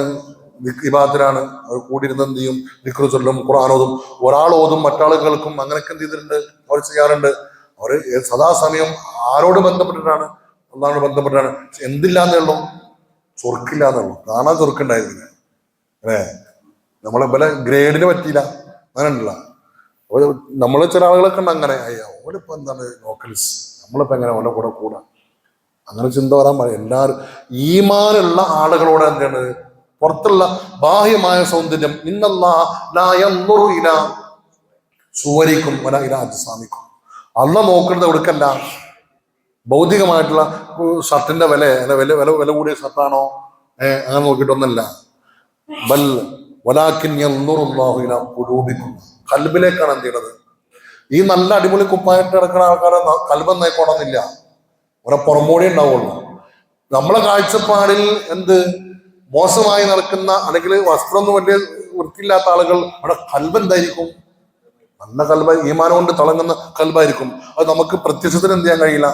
[SPEAKER 1] ഇബാദത്തിലാണ്. അവർ കൂടിയിരുന്ന് എന്ത് ചെയ്യും, ദിക്റ് ചൊല്ലും, ഖുർആൻ ഓതും. ഒരാൾ ഓതും, മറ്റാളുകൾക്കും അങ്ങനെയൊക്കെ എന്ത് ചെയ്തിട്ടുണ്ട്, അവർ ചെയ്യാറുണ്ട്. അവർ സദാസമയം ആരോട് ബന്ധപ്പെട്ടിട്ടാണ്, അള്ളാഹോട് ബന്ധപ്പെട്ടിട്ടാണ്. എന്തില്ലാന്നേ ഉള്ളൂ, ചൊറുക്കില്ലാന്നേ ഉള്ളൂ. കാണാൻ ചൊറുക്കുണ്ടായിരുന്നില്ല അല്ലേ. നമ്മളെ ഗ്രേഡിന് പറ്റിയില്ല, അങ്ങനെ ഉണ്ടല്ല. നമ്മൾ ചില ആളുകളൊക്കെ ഉണ്ട് അങ്ങനെ, അയ്യോ ഓലിപ്പോ എന്താണ് ലോക്കൽസ്, നമ്മളിപ്പോ എങ്ങനെ ഓലെ കൂടെ കൂടാ, അങ്ങനെ ചിന്ത വരാൻ പാടില്ല. എല്ലാവരും ഈമാനുള്ള ആളുകളോട് എന്താണ്, പുറത്തുള്ള ബാഹ്യമായ സൗന്ദര്യം, സുവരിക്കും വല ഇല അജ്സാമിക്കും, അള്ള നോക്കുന്നത് എവിടേക്കല്ല ഭൗതികമായിട്ടുള്ള ഷർട്ടിന്റെ വില വില വില വില കൂടിയ ഷർട്ടാണോ അങ്ങനെ നോക്കിയിട്ടൊന്നല്ല. ബൽ വലാക്കിൻ യൻദുറുല്ലാഹു ഇലാ ഖുലൂബിക്കും, ഖൽബിലേക്കാണ് എന്ത് ചെയ്യണത്. ഈ നല്ല അടിപൊളി കുപ്പായിട്ട് കിടക്കുന്ന ആൾക്കാരെ കൽബ് നയിക്കണമെന്നില്ല, ഓരോ പുറമോടി ഉണ്ടാവുള്ളൂ. നമ്മളെ കാഴ്ചപ്പാടിൽ എന്ത് മോശമായി നടക്കുന്ന അല്ലെങ്കിൽ വസ്ത്രമൊന്നും വലിയ വൃത്തിയില്ലാത്ത ആളുകൾ അവിടെ കൽബ് എന്തായിരിക്കും, നല്ല കൽബ, ഈമാനം കൊണ്ട് തിളങ്ങുന്ന കൽബായിരിക്കും. അത് നമുക്ക് പ്രത്യക്ഷത്തിന് എന്ത് ചെയ്യാൻ കഴിയില്ല.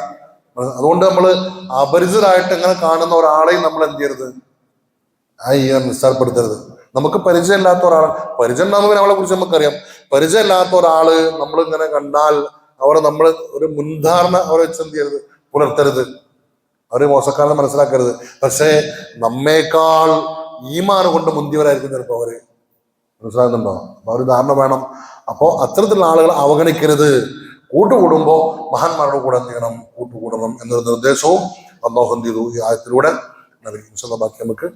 [SPEAKER 1] അതുകൊണ്ട് നമ്മൾ അപരിചിതരായിട്ട് എങ്ങനെ കാണുന്ന ഒരാളെയും നമ്മൾ എന്ത് ചെയ്യരുത്, നിസ്സാരപ്പെടുത്തരുത്. നമുക്ക് പരിചയമില്ലാത്ത ഒരാൾ, പരിചയം ഉണ്ടാകുമ്പോൾ അവളെ കുറിച്ച് നമുക്കറിയാം. പരിചയമില്ലാത്ത ഒരാള് നമ്മൾ ഇങ്ങനെ കണ്ടാൽ അവരെ നമ്മൾ ഒരു മുൻധാരണ അവരെ വെച്ച് എന്ത് ചെയ്യരുത്, പുലർത്തരുത്. അവര് മോശക്കാരനെ മനസ്സിലാക്കരുത്. പക്ഷേ നമ്മേക്കാൾ ഈമാൻ കൊണ്ട് മുന്തിയവരായിരിക്കും ചിലപ്പോൾ അവര്, മനസ്സിലാകുന്നുണ്ടോ? അപ്പൊ ഒരു ധാരണ വേണം. അപ്പോ അത്തരത്തിലുള്ള ആളുകൾ അവഗണിക്കരുത്. കൂട്ടുകൂടുമ്പോ മഹാന്മാരുടെ കൂടെ എന്ത് ചെയ്യണം, കൂട്ടുകൂടണം എന്നൊരു നിർദ്ദേശവും അല്ലാഹു എന്ത് ചെയ്തു ഈ ആയത്തിലൂടെ നൽകി. ബാക്കി നമുക്ക്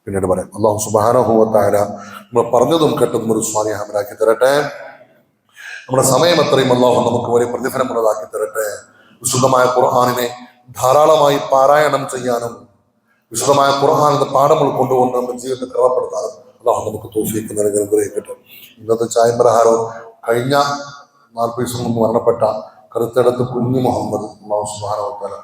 [SPEAKER 1] പിന്നീട് പറയാം. അല്ലാഹു സുബ്ഹാനഹു വ തആല നമ്മൾ പറഞ്ഞതും കേട്ടതും ഒരു സ്വാലിഹാമലാക്കി തരട്ടെ. നമ്മുടെ സമയം എത്രയും അല്ലാഹു നമുക്ക് വലിയ പ്രതിഫലമുള്ളതാക്കി തരട്ടെ. വിശുദ്ധമായ ഖുർആനിനെ ധാരാളമായി പാരായണം ചെയ്യാനും വിശുദ്ധമായ ഖുർആനിന്റെ പാഠം ഉൾക്കൊണ്ടുകൊണ്ട് നമ്മുടെ ജീവിതത്തെ ക്രമപ്പെടുത്താനും അല്ലാഹു നമുക്ക് തൗഫീഖ് നൽകി അനുഗ്രഹിക്കട്ടെ. ഇന്നത്തെ ചായം പ്രഹാരവും കഴിഞ്ഞ 40 ദിവസം മുമ്പ് മരണപ്പെട്ട കറുത്തെടുത്ത് കുഞ്ഞു മുഹമ്മദ്, അല്ലാഹു സുബ്ഹാനഹു വ തആല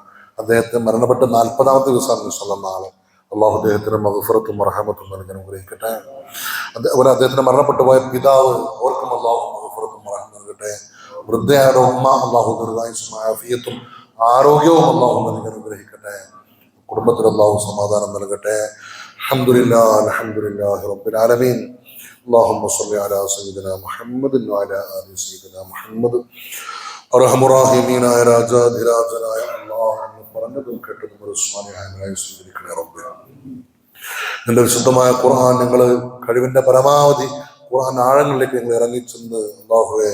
[SPEAKER 1] അദ്ദേഹത്തെ മരണപ്പെട്ട് 40ാമത്തെ ദിവസമാണ് ഇൻഷാല്ലാഹ് നാളെ. അള്ളാഹു അദ്ദേഹത്തിന് മഗ്ഫിറത്തും റഹ്മത്തും നൽകി അനുഗ്രഹിക്കട്ടെ. അതുപോലെ അദ്ദേഹത്തിന് മരണപ്പെട്ടു പോയ പിതാവ്, ഓർക്കും അള്ളാഹു മഗ്ഫിറത്തും റഹ്മത്തും നൽകട്ടെ. വൃദ്ധയായ ഉമ്മ, അള്ളാഹു ദീർഘായുസ്സും ആഫിയത്തും ആരോഗ്യവും അള്ളാഹു നൽകി അനുഗ്രഹിക്കട്ടെ. കുടുംബത്തിൽ അള്ളാഹു സമാധാനം നൽകട്ടെ. അൽഹംദുലില്ലാഹി അൽഹംദുലില്ലാഹി റബ്ബിൽ ആലമീൻ. اللهم صل على سيدنا محمد وعلى آل سيدنا محمد. അർഹമുറാഹിമീനായ രാജാധിരാജനായ അല്ലാഹു പറഞ്ഞതും കേട്ടതും ഒരു സ്വാലിഹായി സ്വീകരിക്കണേ റബ്ബേ. നിന്റെ വിശുദ്ധമായ ഖുർആൻ ഞങ്ങൾ കഴിവിന്റെ പരമാവധി ഖുർആൻ ആഴങ്ങളിലേക്ക് ഞങ്ങൾ ഇറങ്ങിച്ചെന്ന് അല്ലാഹുവേ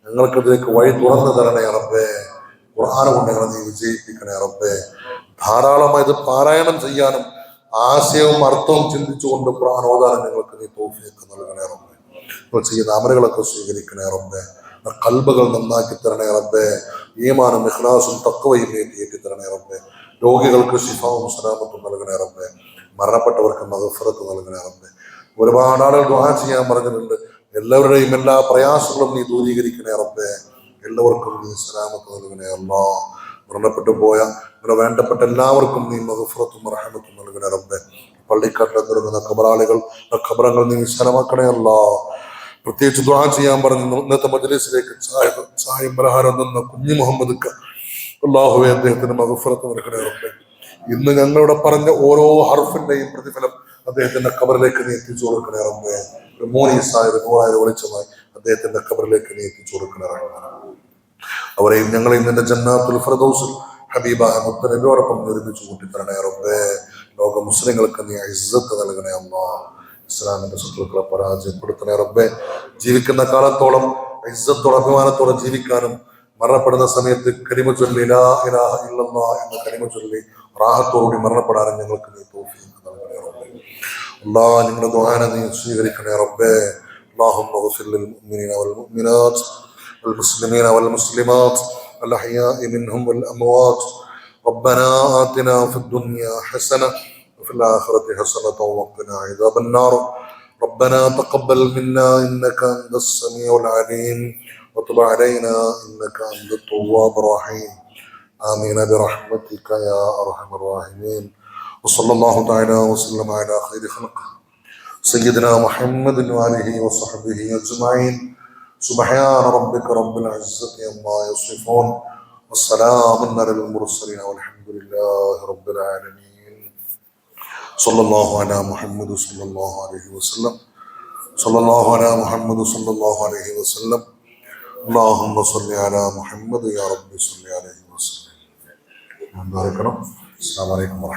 [SPEAKER 1] ഞങ്ങൾക്കതിലേക്ക് വഴി തുറന്നു തരണേ റബ്ബേ. ഖുർആനെ കൊണ്ട് ഞങ്ങളെ നീ വിജയിപ്പിക്കണേ റബ്ബേ. ധാരാളമായി ഇത് പാരായണം ചെയ്യാനും ആശയവും അർത്ഥവും ചിന്തിച്ചുകൊണ്ട് ഖുർആൻ ഓതാനും ഞങ്ങൾക്ക് നീ തൗഫീഖ് നൽകണേ റബ്ബേ. ഇപ്പോൾ ചെയ്യുന്ന അമലുകളൊക്കെ സ്വീകരിക്കണേ റബ്ബേ. കൽബുകൾ നന്നാക്കി തരണേ റബ്ബേ. ഈമാനും ഇഖ്ലാസും തഖ്വയും ഏറ്റി തരണേ റബ്ബേ. രോഗികൾക്ക് ശിഫാവും സലാമത്തും നൽകണേ റബ്ബേ. മരണപ്പെട്ടവർക്ക് മഗ്ഫിറത്ത് നൽകണേ റബ്ബേ. ഒരുപാട് ആളുകൾ ദുആ ചെയ്യാൻ പറഞ്ഞിട്ടുണ്ട്. എല്ലാവരുടെയും എല്ലാ പ്രയാസങ്ങളും നീ ദൂരീകരിക്കണേ റബ്ബേ. എല്ലാവർക്കും നീ സലാമത്ത് നൽകണേ അല്ലാഹ്. മരണപ്പെട്ടു പോയ ഇവിടെ വേണ്ടപ്പെട്ട എല്ലാവർക്കും നീ മഗ്ഫിറത്തും റഹ്മത്തും നൽകണേ റബ്ബേ. പള്ളിക്കാട്ടിൽ തുടങ്ങുന്ന ഖബറാളികൾ ഖബറങ്ങൾ നീ വിശാലമാക്കണേ അല്ലാഹ്. പ്രത്യേകിച്ച് ദുആ ചെയ്യാൻ പറഞ്ഞു ഇന്നത്തെ മജ്‌ലിസിലേക്ക് ചായം പലഹാരം തന്ന കുഞ്ഞു മുഹമ്മദ് അല്ലാഹുവേ അദ്ദേഹത്തിന് മഗ്ഫിറത്ത് നൽകണേ റബ്ബേ. ഇന്ന് ഞങ്ങളുടെ പറഞ്ഞ ഓരോ ഹർഫിന്റെയും പ്രതിഫലം അദ്ദേഹത്തിന്റെ ഖബറിലേക്ക് നീ എത്തിച്ചു കൊടുക്കണേ റബ്ബേ. ഒരു മോനീസായ നൂറായിരം വെളിച്ചമായി അദ്ദേഹത്തിന്റെ ഖബറിലേക്ക് നീ എത്തിച്ചു കൊടുക്കണേ റഹ്മാൻ. അവരെയും ഞങ്ങളെയും നിന്റെ ജന്നാത്തുൽ ഫിർദൗസിൽ ഹബീബായ മുത്തനബിയോടൊപ്പം ഒരുമിച്ച് കൂട്ടിത്തരണേ റബ്ബേ. ലോക മുസ്ലിങ്ങൾക്ക് നീ ഇസ്സത്ത് നൽകണേ അല്ലാഹ്. ഇസ്ലാമിന്റെ ശത്രുക്കളെ പരാജയപ്പെടുത്തണേ റബ്ബേ. ജീവിക്കുന്ന കാലത്തോളം ഇസ്സത്തോടെ അഭിമാനത്തോടെ ജീവിക്കാനും മരണപ്പെടുന്ന സമയത്ത് കലിമ ചൊല്ലി ലാ ഇലാഹ ഇല്ലല്ലാഹ് എന്ന കലിമ ചൊല്ലി റാഹത്തോടുകൂടി മരണപ്പെടാനും ഞങ്ങൾക്ക് നീ തൗഫീഖ് നൽകണേ റബ്ബേ. അല്ലാഹ് ഞങ്ങളുടെ ദുആനെ നീ സ്വീകരിക്കണേ റബ്ബേ. اللهم اغفر للمؤمنين والمؤمنات والمسلمين والمسلمات الأحياء منهم والأموات. ربنا آتنا في الدنيا حسنة وفي الآخرة حسنة وقنا عذاب النار. ربنا تقبل منا إنك أنت السميع العليم وتب علينا إنك أنت التواب الرحيم. آمين برحمتك يا أرحم الراحمين. وصلى الله تعالى وسلم على خير خلقه سيدنا محمد وآله وصحبه أجمعين. سبحان ربك رب العزة عما يصفون والسلام على المرسلين والحمد لله رب العالمين. صلى الله على محمد صلى الله عليه وسلم. صلى الله على محمد صلى الله عليه وسلم. اللهم صل على محمد يا رب صل عليه وسلم. السلام عليكم ورحمة الله.